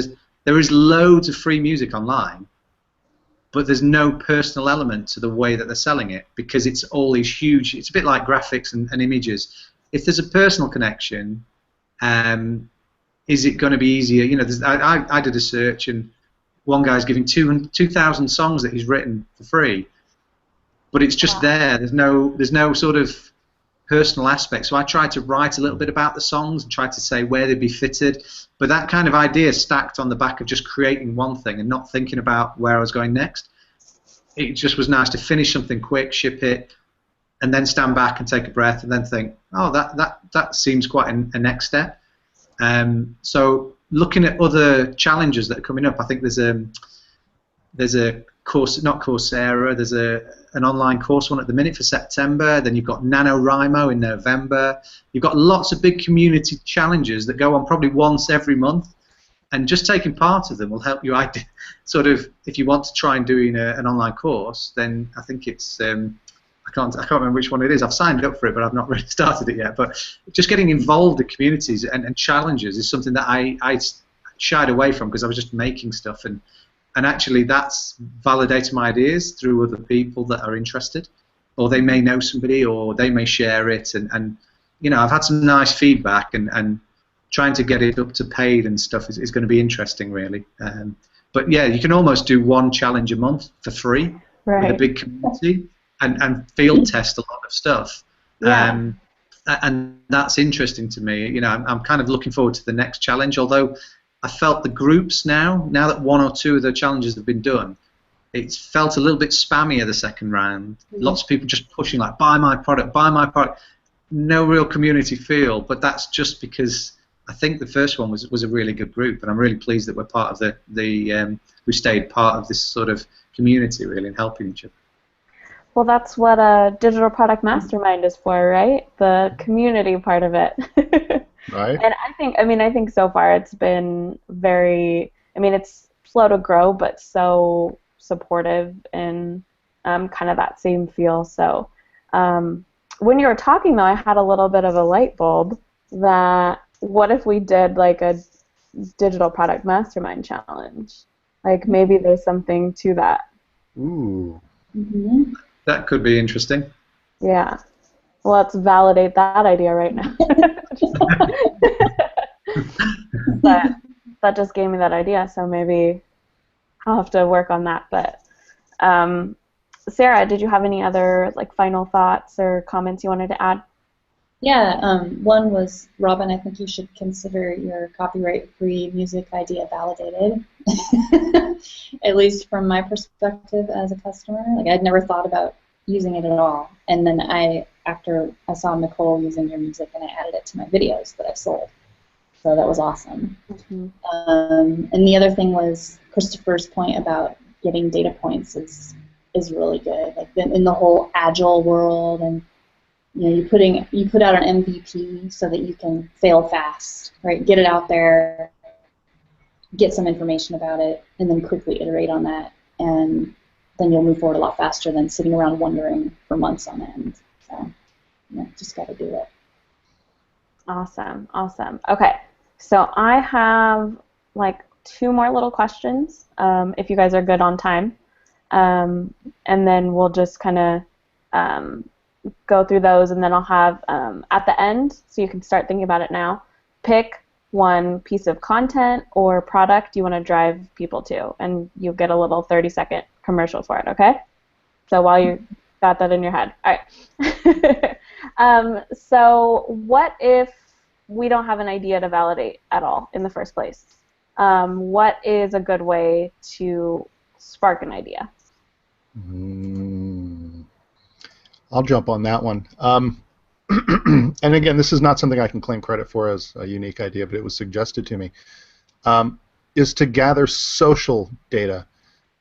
there is loads of free music online, but there's no personal element to the way that they're selling it, because it's all these huge, it's a bit like graphics and images. If there's a personal connection, is it going to be easier? You know, I did a search, and one guy's giving 2,000 songs that he's written for free, but it's just there. There's no sort of personal aspect. So I tried to write a little bit about the songs and try to say where they'd be fitted, but that kind of idea stacked on the back of just creating one thing and not thinking about where I was going next. It just was nice to finish something quick, ship it, and then stand back and take a breath and then think, oh, that seems quite a next step. So looking at other challenges that are coming up, I think there's a course, not Coursera, there's an online course one at the minute for September, then you've got NaNoWriMo in November, you've got lots of big community challenges that go on probably once every month, and just taking part of them will help you sort of, if you want to try and do an online course, then I think it's, I can't remember which one it is. I've signed up for it, but I've not really started it yet. But just getting involved in communities and challenges is something that I shied away from because I was just making stuff, and actually that's validating my ideas through other people that are interested, or they may know somebody, or they may share it, and you know, I've had some nice feedback, and trying to get it up to paid and stuff is going to be interesting, really. But yeah, you can almost do one challenge a month for free with a big community. And field test a lot of stuff, and that's interesting to me. You know, I'm kind of looking forward to the next challenge. Although I felt the groups now that one or two of the challenges have been done, it's felt a little bit spammier the second round. Lots of people just pushing like, buy my product, buy my product. No real community feel, but that's just because I think the first one was a really good group, and I'm really pleased that we're part of we stayed part of this sort of community, really, and helping each other. Well, that's what a digital product mastermind is for, right? The community part of it. Right. And I think so far it's been very, it's slow to grow, but so supportive in kind of that same feel. So when you were talking, though, I had a little bit of a light bulb that what if we did like a digital product mastermind challenge? Like maybe there's something to that. Ooh. Mm-hmm. That could be interesting. Yeah. Let's validate that idea right now. But that just gave me that idea, so maybe I'll have to work on that. But Sarah, did you have any other like final thoughts or comments you wanted to add? Yeah, one was, Robin, I think you should consider your copyright-free music idea validated, at least from my perspective as a customer. Like, I'd never thought about using it at all. And then after I saw Nicole using your music, and I added it to my videos that I sold. So that was awesome. Mm-hmm. And the other thing was Christopher's point about getting data points is really good. Like in the whole agile world, and you put out an MVP so that you can fail fast, right? Get it out there, get some information about it, and then quickly iterate on that, and then you'll move forward a lot faster than sitting around wondering for months on end. So, just got to do it. Awesome. Okay, so I have like 2 more little questions, if you guys are good on time, and then we'll just kind of go through those, and then I'll have at the end, so you can start thinking about it now, pick one piece of content or product you want to drive people to, and you'll get a little 30-second commercial for it, okay? So while you got that in your head. All right. So what if we don't have an idea to validate at all in the first place? What is a good way to spark an idea? I'll jump on that one. And again, this is not something I can claim credit for as a unique idea, but it was suggested to me, is to gather social data.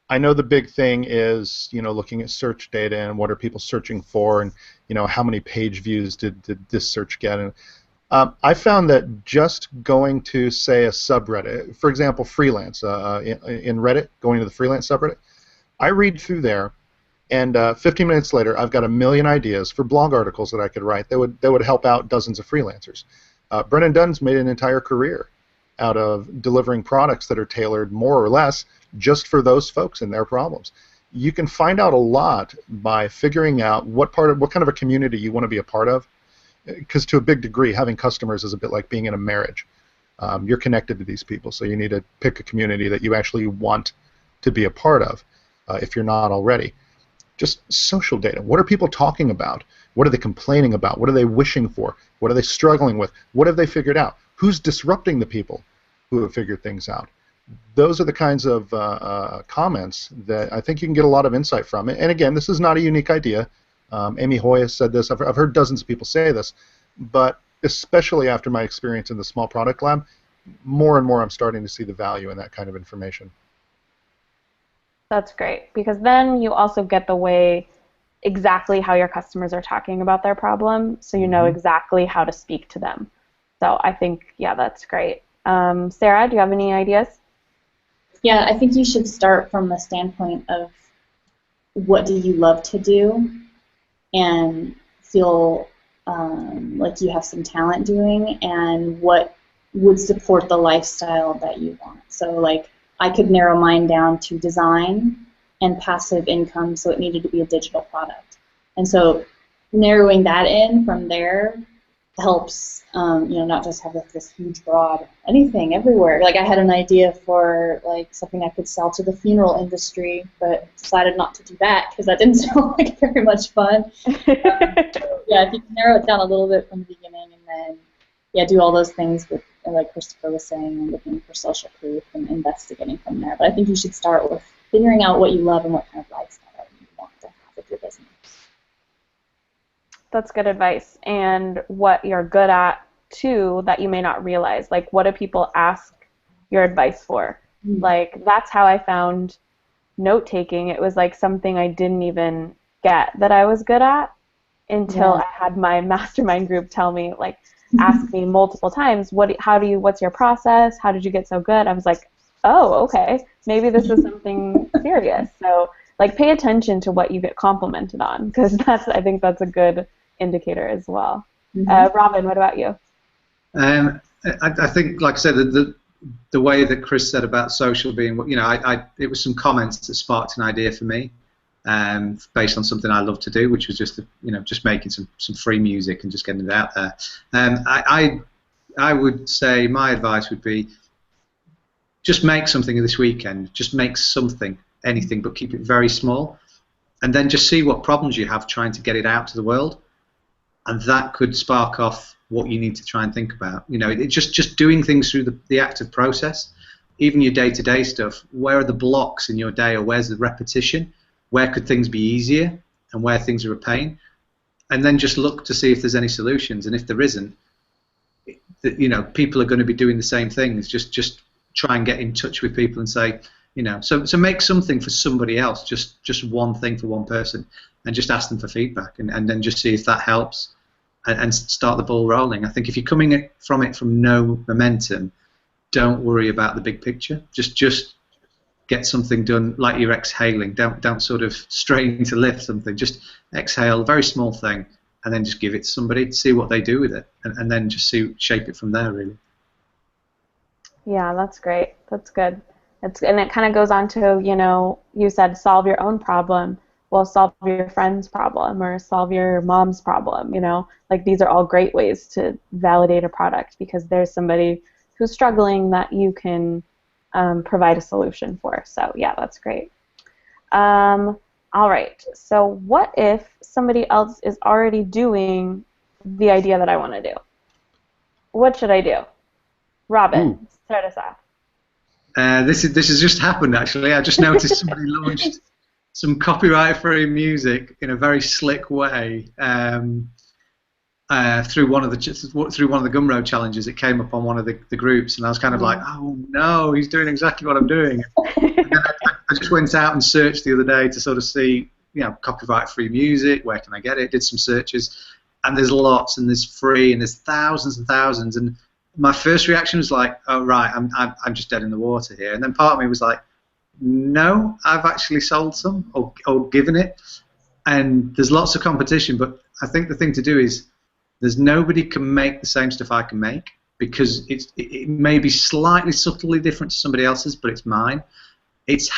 I know the big thing is, looking at search data and what are people searching for, and, how many page views did this search get. And I found that just going to, say, a subreddit, for example, freelance, in Reddit, going to the freelance subreddit, I read through there, and 15 minutes later, I've got a million ideas for blog articles that I could write that would help out dozens of freelancers. Brennan Dunn's made an entire career out of delivering products that are tailored more or less just for those folks and their problems. You can find out a lot by figuring out what kind of a community you want to be a part of, because to a big degree, having customers is a bit like being in a marriage. You're connected to these people, so you need to pick a community that you actually want to be a part of, if you're not already. Just social data. What are people talking about? What are they complaining about? What are they wishing for? What are they struggling with? What have they figured out? Who's disrupting the people who have figured things out? Those are the kinds of comments that I think you can get a lot of insight from. And again, this is not a unique idea. Amy Hoy has said this. I've heard dozens of people say this. But especially after my experience in the small product lab, more and more I'm starting to see the value in that kind of information. That's great, because then you also get the way exactly how your customers are talking about their problem, so you know exactly how to speak to them. So I think, yeah, that's great. Sarah, do you have any ideas? Yeah, I think you should start from the standpoint of what do you love to do and feel like you have some talent doing, and what would support the lifestyle that you want. So, like, I could narrow mine down to design and passive income, so it needed to be a digital product. And so narrowing that in from there helps, not just have like this huge, broad anything everywhere. Like, I had an idea for like something I could sell to the funeral industry, but decided not to do that because that didn't sound like very much fun. Yeah, if you can narrow it down a little bit from the beginning, and then do all those things with, like Christopher was saying, and looking for social proof and investigating from there. But I think you should start with figuring out what you love and what kind of lifestyle you want to have with your business. That's good advice. And what you're good at, too, that you may not realize. Like, what do people ask your advice for? Like, that's how I found note-taking. It was like something I didn't even get that I was good at until I had my mastermind group tell me, like, ask me multiple times, what's your process? How did you get so good? I was like, oh, okay, maybe this is something serious. So like pay attention to what you get complimented on, because I think that's a good indicator as well. Robin, what about you? I think, like I said, the way that Chris said about social being, it was some comments that sparked an idea for me, based on something I love to do, which was just making some free music and just getting it out there. I would say my advice would be just make something this weekend. Just make something, anything, but keep it very small, and then just see what problems you have trying to get it out to the world, and that could spark off what you need to try and think about. Just doing things through the active process, even your day-to-day stuff. Where are the blocks in your day, or where's the repetition? Where could things be easier, and where things are a pain? And then just look to see if there's any solutions, and if there isn't, people are going to be doing the same things. Just try and get in touch with people and say, so make something for somebody else, just one thing for one person, and just ask them for feedback, and then just see if that helps, and start the ball rolling. I think if you're coming from it from no momentum, don't worry about the big picture. Just get something done, like you're exhaling. Don't sort of strain to lift something. Just exhale, a very small thing, and then just give it to somebody, see what they do with it, and then just shape it from there, really. Yeah, that's great. That's good. And it kind of goes on to, you said solve your own problem. Well, solve your friend's problem, or solve your mom's problem. Like these are all great ways to validate a product, because there's somebody who's struggling that you can provide a solution for. So yeah, that's great. All right. So what if somebody else is already doing the idea that I want to do? What should I do? Robin, start us off. This has just happened, actually. I just noticed somebody launched some copyright-free music in a very slick way through one of the Gumroad challenges. It came up on one of the groups, and I was kind of like, oh no, he's doing exactly what I'm doing. And then I just went out and searched the other day to sort of see, copyright-free music. Where can I get it? Did some searches, and there's lots, and there's free, and there's thousands and thousands. And my first reaction was like, oh right, I'm just dead in the water here. And then part of me was like, no, I've actually sold some or given it, and there's lots of competition. But I think the thing to do is there's nobody can make the same stuff I can make, because it may be slightly subtly different to somebody else's, but it's mine. It's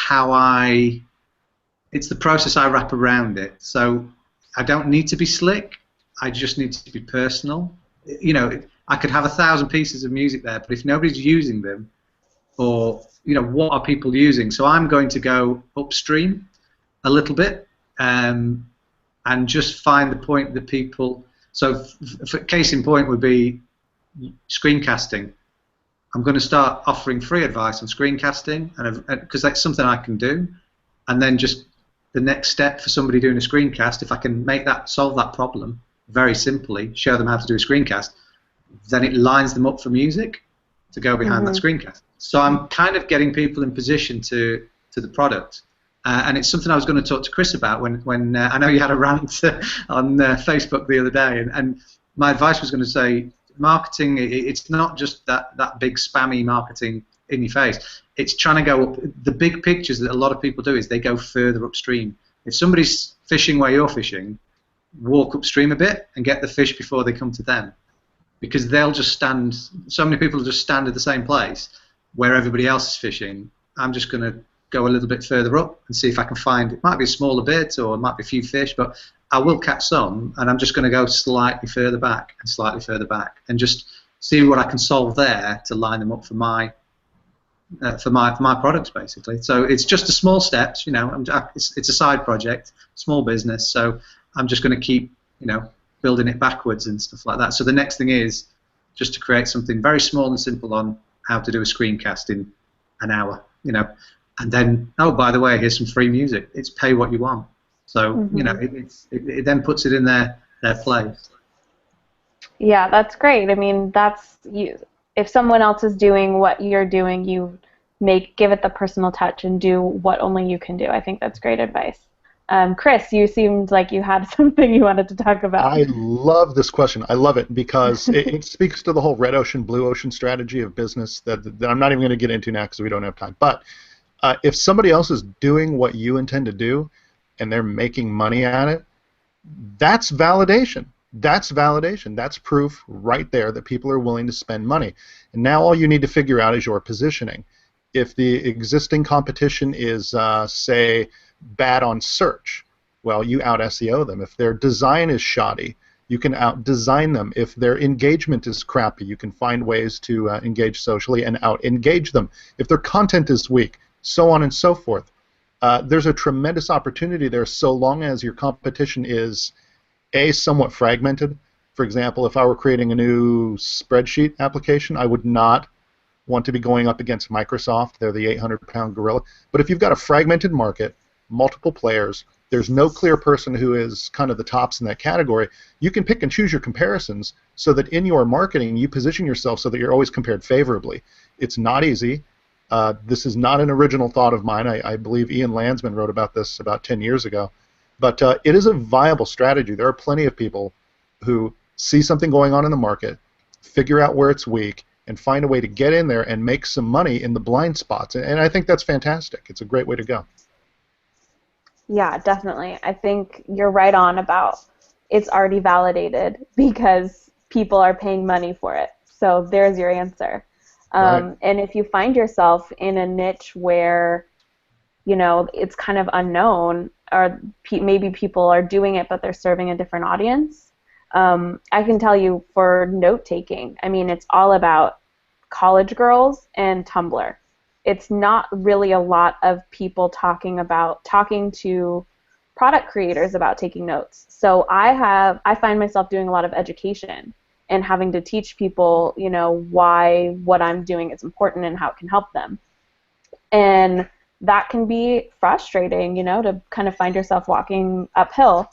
it's the process I wrap around it. So I don't need to be slick. I just need to be personal. I could have 1,000 pieces of music there, but if nobody's using them, or what are people using? So I'm going to go upstream a little bit, and just find the point that people. So, case in point would be screencasting. I'm going to start offering free advice on screencasting, because that's something I can do, and then just the next step for somebody doing a screencast, if I can solve that problem very simply, show them how to do a screencast, then it lines them up for music to go behind that screencast. So I'm kind of getting people in position to the product, and it's something I was going to talk to Chris about when I know you had a rant on Facebook the other day, and my advice was going to say, marketing, it's not just that big spammy marketing in your face. It's trying to go up. The big pictures that a lot of people do is they go further upstream. If somebody's fishing where you're fishing, walk upstream a bit and get the fish before they come to them. Because they'll just stand, so many people just stand at the same place where everybody else is fishing. I'm just going to go a little bit further up and see if I can find, it might be a smaller bit or it might be a few fish, but I will catch some, and I'm just going to go slightly further back and slightly further back and just see what I can solve there to line them up for my products, basically. So it's just a small steps, it's a side project, small business, so I'm just going to keep, building it backwards and stuff like that. So the next thing is just to create something very small and simple on how to do a screencast in an hour, and then, oh, by the way, here's some free music. It's pay what you want. So, it then puts it in their place. Yeah, that's great. I mean, that's you. If someone else is doing what you're doing, you give it the personal touch and do what only you can do. I think that's great advice. Chris, you seemed like you had something you wanted to talk about. I love this question. I love it because it speaks to the whole red ocean, blue ocean strategy of business that I'm not even going to get into now because we don't have time. But if somebody else is doing what you intend to do and they're making money at it, that's validation. That's validation. That's proof right there that people are willing to spend money. And now all you need to figure out is your positioning. If the existing competition is, say, bad on search, well, you out-SEO them. If their design is shoddy, you can out-design them. If their engagement is crappy, you can find ways to engage socially and out-engage them. If their content is weak, so on and so forth. There's a tremendous opportunity there so long as your competition is, A, somewhat fragmented. For example, if I were creating a new spreadsheet application, I would not want to be going up against Microsoft. They're the 800-pound gorilla. But if you've got a fragmented market, multiple players, there's no clear person who is kind of the tops in that category, you can pick and choose your comparisons so that in your marketing you position yourself so that you're always compared favorably. It's not easy. This is not an original thought of mine. I believe Ian Landsman wrote about this about 10 years ago. But it is a viable strategy. There are plenty of people who see something going on in the market, figure out where it's weak, and find a way to get in there and make some money in the blind spots. And I think that's fantastic. It's a great way to go. Yeah, definitely. I think you're right on about it's already validated because people are paying money for it. So there's your answer. Right. And if you find yourself in a niche where, you know, it's kind of unknown, or maybe people are doing it but they're serving a different audience, I can tell you for note-taking, I mean, it's all about college girls and Tumblr. It's not really a lot of people talking to product creators about taking notes. So I find myself doing a lot of education and having to teach people, you know, why what I'm doing is important and how it can help them. And that can be frustrating, you know, to kind of find yourself walking uphill.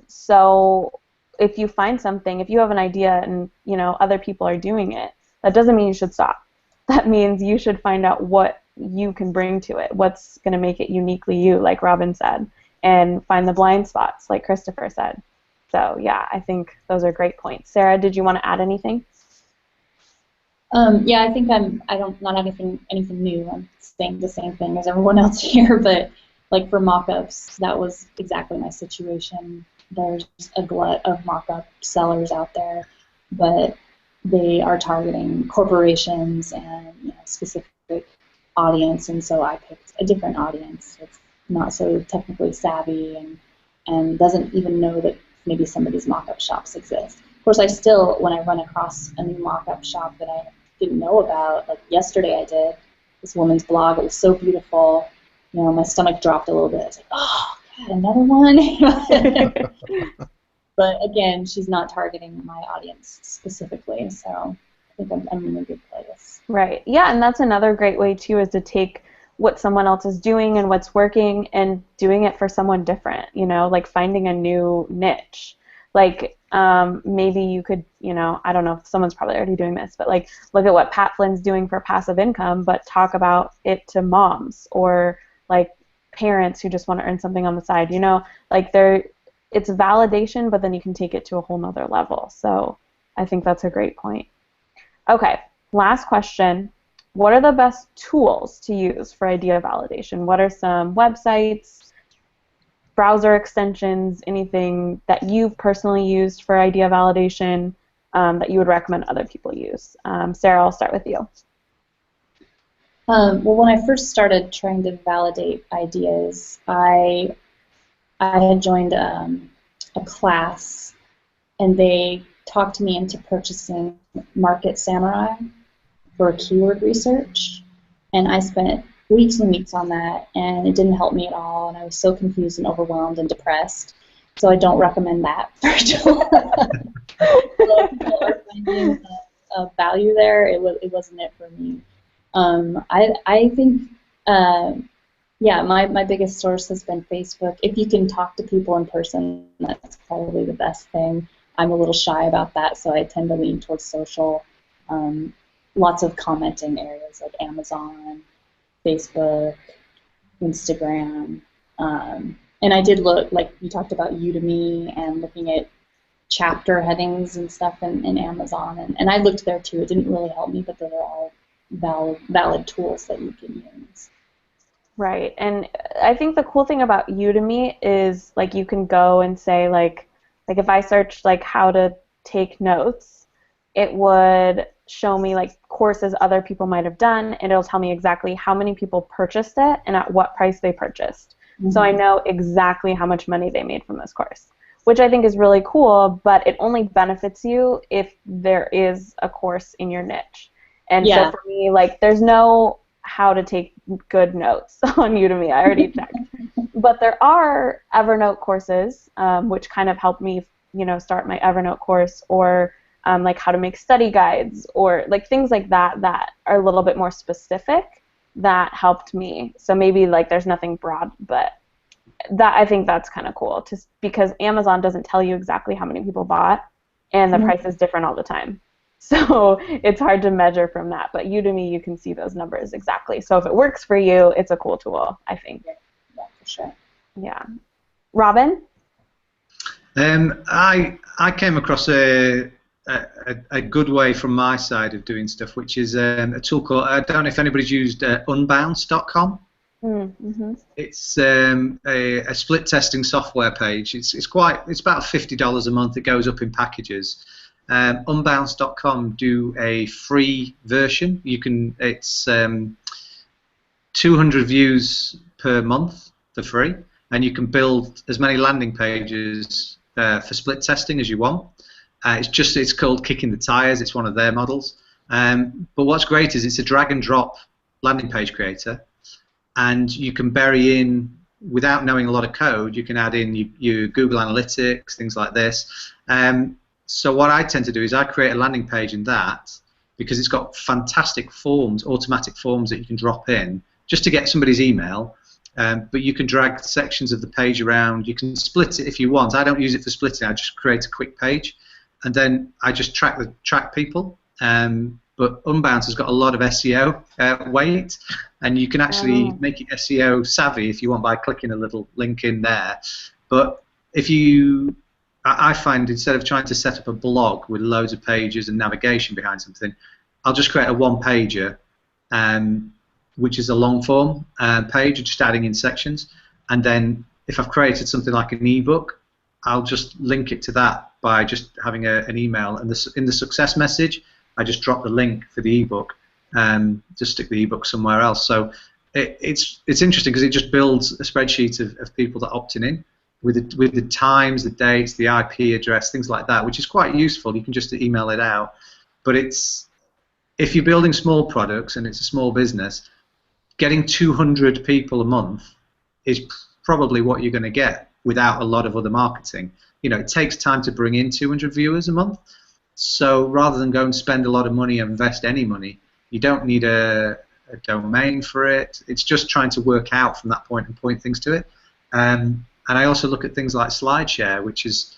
So if you find something, if you have an idea and, you know, other people are doing it, that doesn't mean you should stop. That means you should find out what you can bring to it, what's going to make it uniquely you, like Robin said, and find the blind spots, like Christopher said. So, yeah, I think those are great points. Sarah, did you want to add anything? Yeah, I think I don't not anything new. I'm saying the same thing as everyone else here, but like for mock-ups, that was exactly my situation. There's a glut of mock-up sellers out there, but they are targeting corporations and, you know, specific audience, and so I picked a different audience. It's not so technically savvy and doesn't even know that maybe some of these mock-up shops exist. Of course, I still, when I run across a new mock-up shop that I didn't know about, like yesterday I did, this woman's blog, it was so beautiful, you know, my stomach dropped a little bit. I was like, oh, God, another one? But again, she's not targeting my audience specifically, so I think I'm in a good place. Right. Yeah, and that's another great way, too, is to take what someone else is doing and what's working and doing it for someone different, you know, like finding a new niche. Like maybe you could, you know, I don't know if someone's probably already doing this, but like look at what Pat Flynn's doing for passive income, but talk about it to moms or like parents who just want to earn something on the side, you know, like it's validation, but then you can take it to a whole nother level. So I think that's a great point. Okay, last question. What are the best tools to use for idea validation? What are some websites, browser extensions, anything that you've personally used for idea validation that you would recommend other people use? Sarah, I'll start with you. Well, when I first started trying to validate ideas, I had joined a class, and they talked me into purchasing Market Samurai for keyword research, and I spent weeks and weeks on that, and it didn't help me at all, and I was so confused and overwhelmed and depressed. So I don't recommend that for a tool. People are finding a value there. It wasn't it for me. I think. Yeah, my biggest source has been Facebook. If you can talk to people in person, that's probably the best thing. I'm a little shy about that, so I tend to lean towards social. Lots of commenting areas like Amazon, Facebook, Instagram. And I did look, like you talked about Udemy and looking at chapter headings and stuff in Amazon, and I looked there too. It didn't really help me, but those are all valid tools that you can use. Right, and I think the cool thing about Udemy is like you can go and say like if I searched like how to take notes, it would show me like courses other people might have done, and it'll tell me exactly how many people purchased it and at what price they purchased. Mm-hmm. So I know exactly how much money they made from this course, which I think is really cool, but it only benefits you if there is a course in your niche. And so for me, like, there's no how to take good notes on Udemy. I already checked. But there are Evernote courses, which kind of helped me, start my Evernote course, or like how to make study guides, or like things like that that are a little bit more specific that helped me. So maybe like there's nothing broad, but I think that's kind of cool, just because Amazon doesn't tell you exactly how many people bought, and the price is different all the time. So it's hard to measure from that. But Udemy, you can see those numbers exactly. So if it works for you, it's a cool tool, I think. Yeah, for sure. Yeah. Robin? I came across a good way from my side of doing stuff, which is a tool called, I don't know if anybody's used unbounce.com. Mm-hmm. It's a split testing software page. It's about $50 a month. It goes up in packages. Unbounce.com do a free version. It's 200 views per month for free, and you can build as many landing pages for split testing as you want. It's called Kicking the Tires. It's one of their models. But what's great is it's a drag and drop landing page creator, and you can bury in, without knowing a lot of code, you can add in your Google Analytics, things like this. So what I tend to do is I create a landing page in that, because it's got fantastic forms, automatic forms that you can drop in just to get somebody's email. But you can drag sections of the page around. You can split it if you want. I don't use it for splitting. I just create a quick page, and then I just track people. But Unbounce has got a lot of SEO weight, and you can actually make it SEO savvy if you want by clicking a little link in there. But I find, instead of trying to set up a blog with loads of pages and navigation behind something, I'll just create a one-pager, which is a long-form page, just adding in sections. And then if I've created something like an ebook, I'll just link it to that by just having an email. And in the success message, I just drop the link for the ebook, just stick the ebook somewhere else. So it's interesting because it just builds a spreadsheet of people that opted in, with the times, the dates, the IP address, things like that, which is quite useful. You can just email it out. But if you're building small products and it's a small business, getting 200 people a month is probably what you're going to get without a lot of other marketing. It takes time to bring in 200 viewers a month. So rather than go and spend a lot of money and invest any money, you don't need a domain for it. It's just trying to work out from that point and point things to it. And I also look at things like SlideShare, which is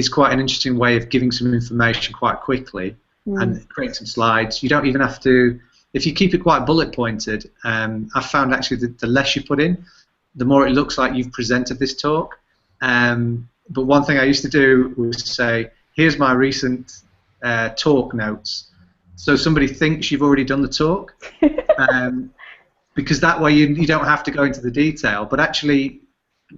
quite an interesting way of giving some information quite quickly and create some slides. You don't even have to, if you keep it quite bullet pointed, I've found actually that the less you put in, the more it looks like you've presented this talk. But one thing I used to do was say, here's my recent talk notes. So somebody thinks you've already done the talk, because that way you don't have to go into the detail. But actually,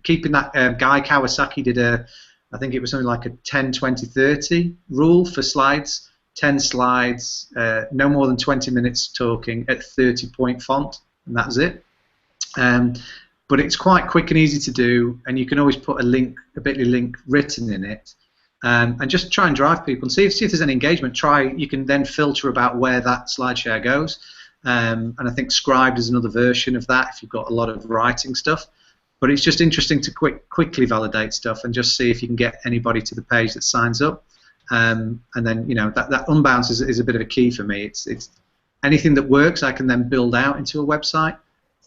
keeping that, Guy Kawasaki did I think it was something like a 10, 20, 30 rule for slides. 10 slides, no more than 20 minutes talking at 30-point font, and that's it. But it's quite quick and easy to do, and you can always put a bit.ly link written in it, and just try and drive people and see if there's any engagement. You can then filter about where that SlideShare goes, and I think Scribed is another version of that if you've got a lot of writing stuff. But it's just interesting to quickly validate stuff and just see if you can get anybody to the page that signs up. And then that Unbounce is a bit of a key for me. It's anything that works I can then build out into a website,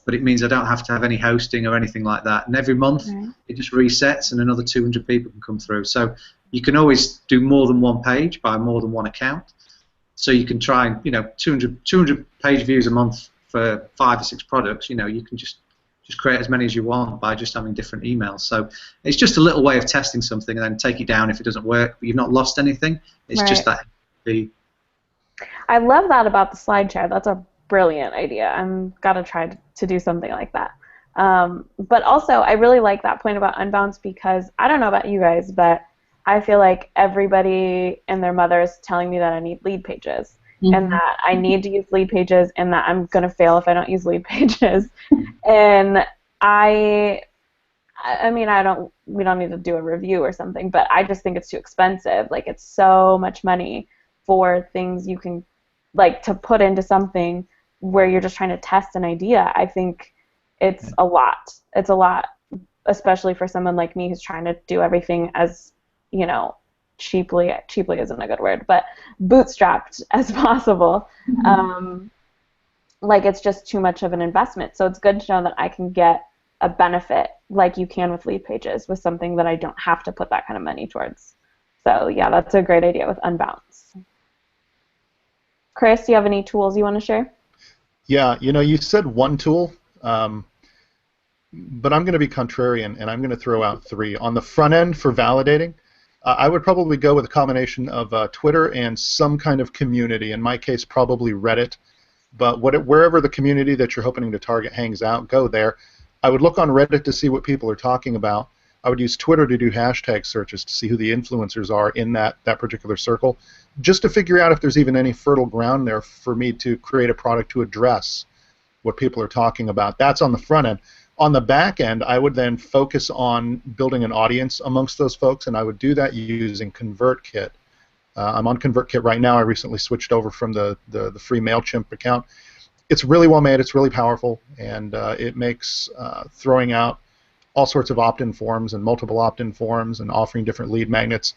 but it means I don't have to have any hosting or anything like that. And every month it just resets and another 200 people can come through. So you can always do more than one page by more than one account. So you can try 200 page views a month for 5 or 6 products. You can just just create as many as you want by just having different emails. So it's just a little way of testing something and then take it down if it doesn't work. But you've not lost anything. It's just that. I love that about the slide share. That's a brilliant idea. I'm gotta try to do something like that. But also, I really like that point about Unbounce because I don't know about you guys, but I feel like everybody and their mother is telling me that I need lead pages. And that I need to use lead pages, and that I'm gonna fail if I don't use lead pages. And I mean, we don't need to do a review or something, but I just think it's too expensive. Like, it's so much money for things you can, like, to put into something where you're just trying to test an idea. I think it's a lot. It's a lot, especially for someone like me who's trying to do everything as, you know, cheaply isn't a good word, but bootstrapped as possible. Like, it's just too much of an investment. So it's good to know that I can get a benefit like you can with lead pages with something that I don't have to put that kind of money towards. So yeah, that's a great idea with Unbounce. Chris, do you have any tools you want to share? Yeah, you know, you said one tool, but I'm going to be contrarian, and I'm going to throw out 3. On the front end for validating, I would probably go with a combination of Twitter and some kind of community. In my case, probably Reddit. But wherever the community that you're hoping to target hangs out, go there. I would look on Reddit to see what people are talking about. I would use Twitter to do hashtag searches to see who the influencers are in that particular circle, just to figure out if there's even any fertile ground there for me to create a product to address what people are talking about. That's on the front end. On the back end, I would then focus on building an audience amongst those folks, and I would do that using ConvertKit. I'm on ConvertKit right now. I recently switched over from the free MailChimp account. It's really well made. It's really powerful, and it makes throwing out all sorts of opt-in forms and multiple opt-in forms and offering different lead magnets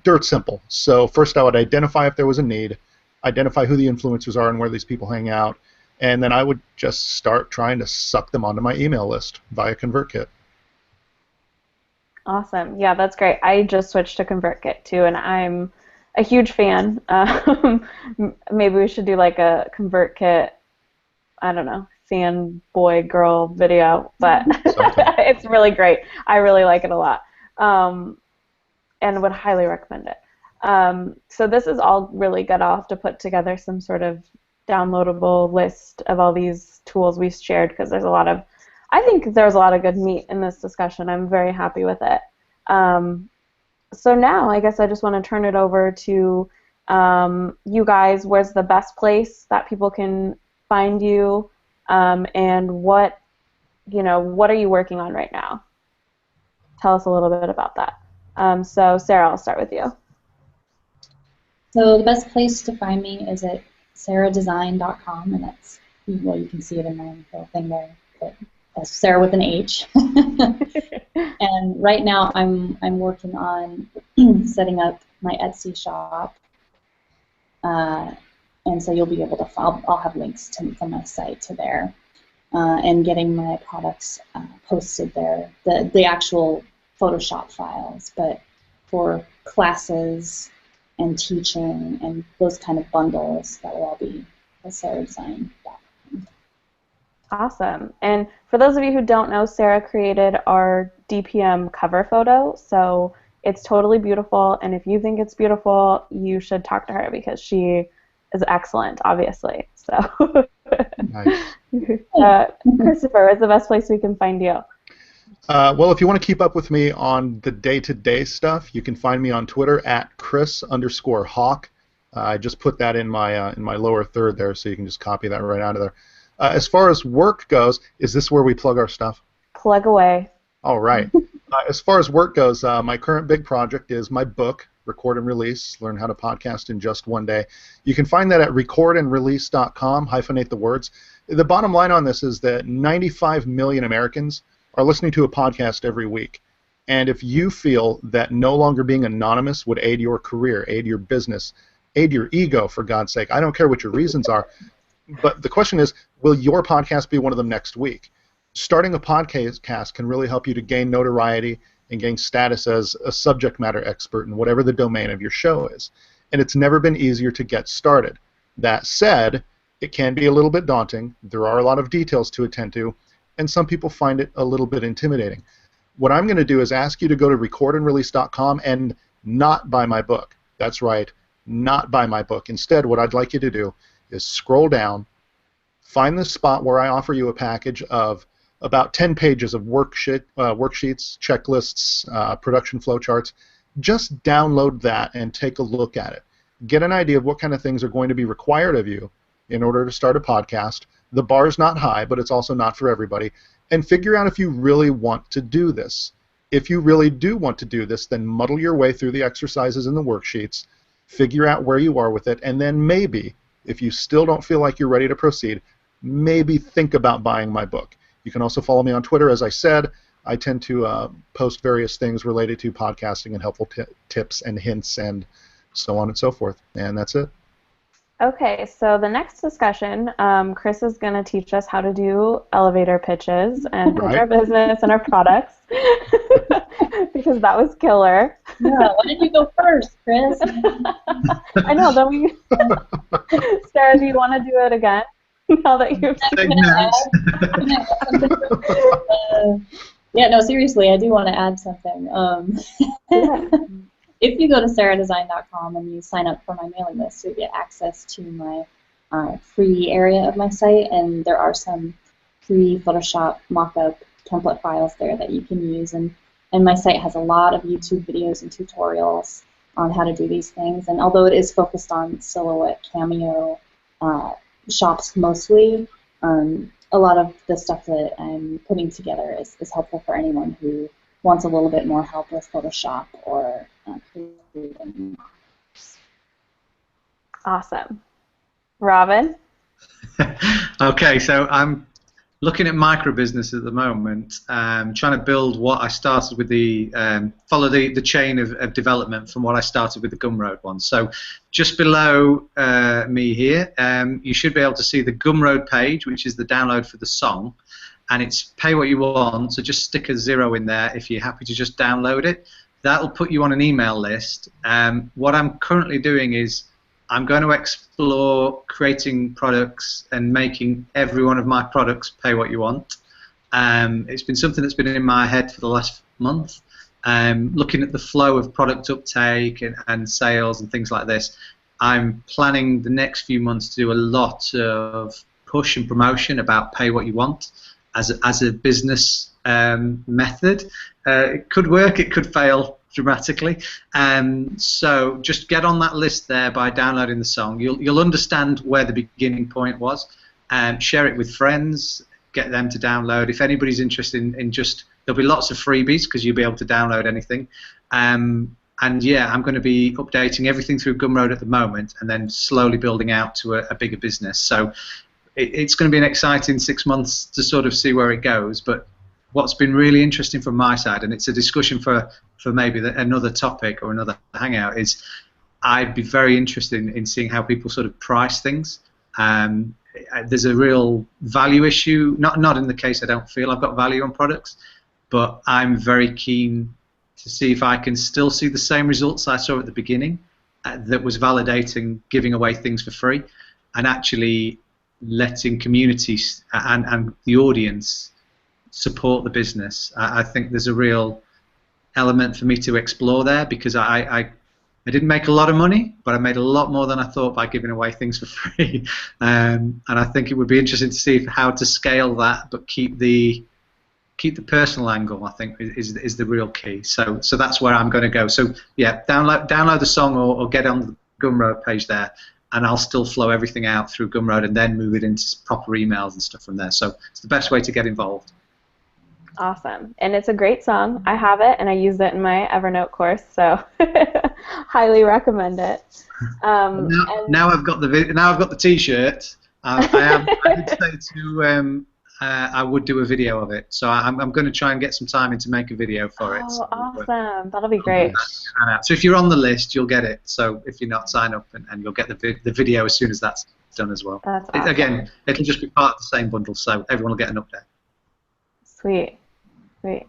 dirt simple. So first I would identify if there was a need, identify who the influencers are and where these people hang out, and then I would just start trying to suck them onto my email list via ConvertKit. Awesome. Yeah, that's great. I just switched to ConvertKit too, and I'm a huge fan. Maybe we should do like a ConvertKit, I don't know, fanboy girl video, but it's really great. I really like it a lot, and would highly recommend it. So this is all really good. I'll have to put together some sort of downloadable list of all these tools we've shared, because there's a lot of, I think there's a lot of good meat in this discussion. I'm very happy with it. So now I guess I just want to turn it over to you guys. Where's the best place that people can find you, and what are you working on right now? Tell us a little bit about that. So Sarah, I'll start with you. So the best place to find me is at sarahdesign.com, and that's, well, you can see it in my little thing there, but that's Sarah with an H. And right now I'm working on setting up my Etsy shop, and so you'll be able to, I'll have links from my site to there, and getting my products posted there, the actual Photoshop files, but for classes and teaching and those kind of bundles, that will all be at sarahdesign.com. Awesome. And for those of you who don't know, Sarah created our DPM cover photo, so it's totally beautiful, and if you think it's beautiful, you should talk to her because she is excellent, obviously. So, Nice. Christopher, where's the best place we can find you? Well, if you want to keep up with me on the day-to-day stuff, you can find me on Twitter at Chris_Hawk. I just put that in my lower third there, so you can just copy that right out of there. As far as work goes, is this where we plug our stuff? Plug away. All right. As far as work goes, my current big project is my book, Record and Release, Learn How to Podcast in Just One Day. You can find that at recordandrelease.com, hyphenate the words. The bottom line on this is that 95 million Americans are listening to a podcast every week. And if you feel that no longer being anonymous would aid your career, aid your business, aid your ego, for God's sake, I don't care what your reasons are, but the question is, will your podcast be one of them next week? Starting a podcast can really help you to gain notoriety and gain status as a subject matter expert in whatever the domain of your show is. And it's never been easier to get started. That said, it can be a little bit daunting. There are a lot of details to attend to. and some people find it a little bit intimidating. What I'm going to do is ask you to go to recordandrelease.com and not buy my book. That's right, not buy my book. Instead, what I'd like you to do is scroll down, find the spot where I offer you a package of about 10 pages of worksheets, checklists, production flowcharts. Just download that and take a look at it. Get an idea of what kind of things are going to be required of you in order to start a podcast. The bar's not high, but it's also not for everybody. And figure out if you really want to do this. If you really do want to do this, then muddle your way through the exercises and the worksheets, figure out where you are with it, and then maybe, if you still don't feel like you're ready to proceed, maybe think about buying my book. You can also follow me on Twitter. As I said, I tend to post various things related to podcasting and helpful tips and hints and so on and so forth. And that's it. Okay, so the next discussion, Chris is going to teach us how to do elevator pitches and pitch our business and our products, because that was killer. Yeah, why did you go first, Chris? I know, then we... Sarah, do you want to do it again? Now that you've... Yeah, no, seriously, I do want to add something. If you go to sarahdesign.com and you sign up for my mailing list, you get access to my free area of my site, and there are some free Photoshop mock-up template files there that you can use. And my site has a lot of YouTube videos and tutorials on how to do these things. And although it is focused on Silhouette, Cameo shops mostly, a lot of the stuff that I'm putting together is helpful for anyone who wants a little bit more help with Photoshop or creating. Awesome. Robin? Okay, so I'm looking at micro-business at the moment, trying to build what I started with follow the chain of development from what I started with the Gumroad one. So just below me here, you should be able to see the Gumroad page, which is the download for the song, and it's pay what you want, so just stick a 0 in there if you're happy to just download it. That'll put you on an email list. What I'm currently doing is I'm going to explore creating products and making every one of my products pay what you want. It's been something that's been in my head for the last month. Looking at the flow of product uptake and sales and things like this, I'm planning the next few months to do a lot of push and promotion about pay what you want as a business method. It could work, it could fail dramatically. So just get on that list there by downloading the song. You'll understand where the beginning point was. Share it with friends, get them to download. If anybody's interested in just, there'll be lots of freebies because you'll be able to download anything. And yeah, I'm going to be updating everything through Gumroad at the moment and then slowly building out to a bigger business. So it's going to be an exciting 6 months to sort of see where it goes. But what's been really interesting from my side, and it's a discussion for maybe another topic or another hangout, is I'd be very interested in seeing how people sort of price things. There's a real value issue, not in the case I don't feel I've got value on products, but I'm very keen to see if I can still see the same results I saw at the beginning that was validating giving away things for free and actually letting communities and the audience support the business. I think there's a real element for me to explore there because I didn't make a lot of money, but I made a lot more than I thought by giving away things for free. And I think it would be interesting to see how to scale that, but keep the personal angle. I think is the real key. So that's where I'm going to go. So yeah, download the song or get on the Gumroad page there, and I'll still flow everything out through Gumroad and then move it into proper emails and stuff from there. So it's the best way to get involved. Awesome. And it's a great song. I have it, and I use it in my Evernote course, so highly recommend it. Now I've got the T-shirt. I did say to I would do a video of it, so I'm going to try and get some time in to make a video for it. Oh, awesome. That'll be great. So if you're on the list, you'll get it. So if you're not, sign up, and you'll get the video as soon as that's done as well. That's awesome. Again, it'll just be part of the same bundle, so everyone will get an update. Sweet. Sweet.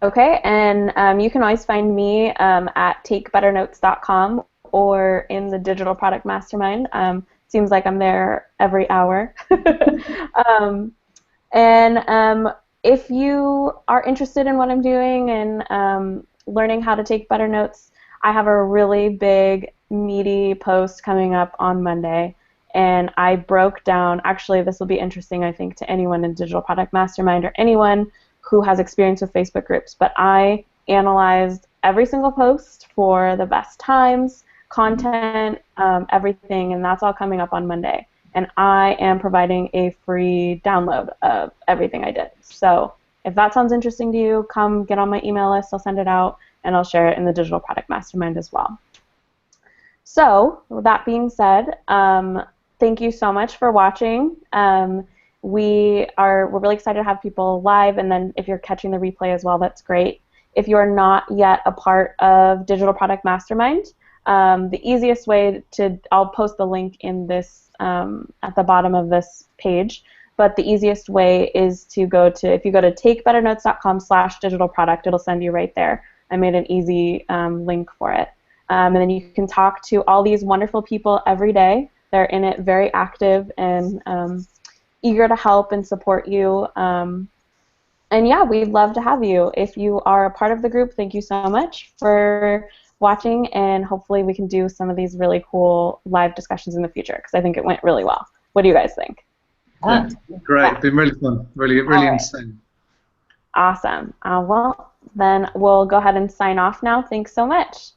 Okay, and you can always find me at takebetternotes.com or in the Digital Product Mastermind. Seems like I'm there every hour. And if you are interested in what I'm doing and learning how to take better notes, I have a really big, meaty post coming up on Monday. And I broke down, actually this will be interesting I think to anyone in Digital Product Mastermind or anyone who has experience with Facebook groups, but I analyzed every single post for the best times, content, everything, and that's all coming up on Monday. And I am providing a free download of everything I did. So if that sounds interesting to you, come get on my email list, I'll send it out, and I'll share it in the Digital Product Mastermind as well. So with that being said, thank you so much for watching. We're really excited to have people live, and then if you're catching the replay as well, that's great. If you are not yet a part of Digital Product Mastermind, the easiest way I'll post the link in this at the bottom of this page, but the easiest way is to if you go to takebetternotes.com/digitalproduct, it'll send you right there. I made an easy link for it. And then you can talk to all these wonderful people every day. They're in it very active and eager to help and support you. And yeah, we'd love to have you. If you are a part of the group, thank you so much for watching, and hopefully we can do some of these really cool live discussions in the future, because I think it went really well. What do you guys think? Yeah, great. Yeah. It's been really fun. Really insane. Awesome. Well, then we'll go ahead and sign off now. Thanks so much.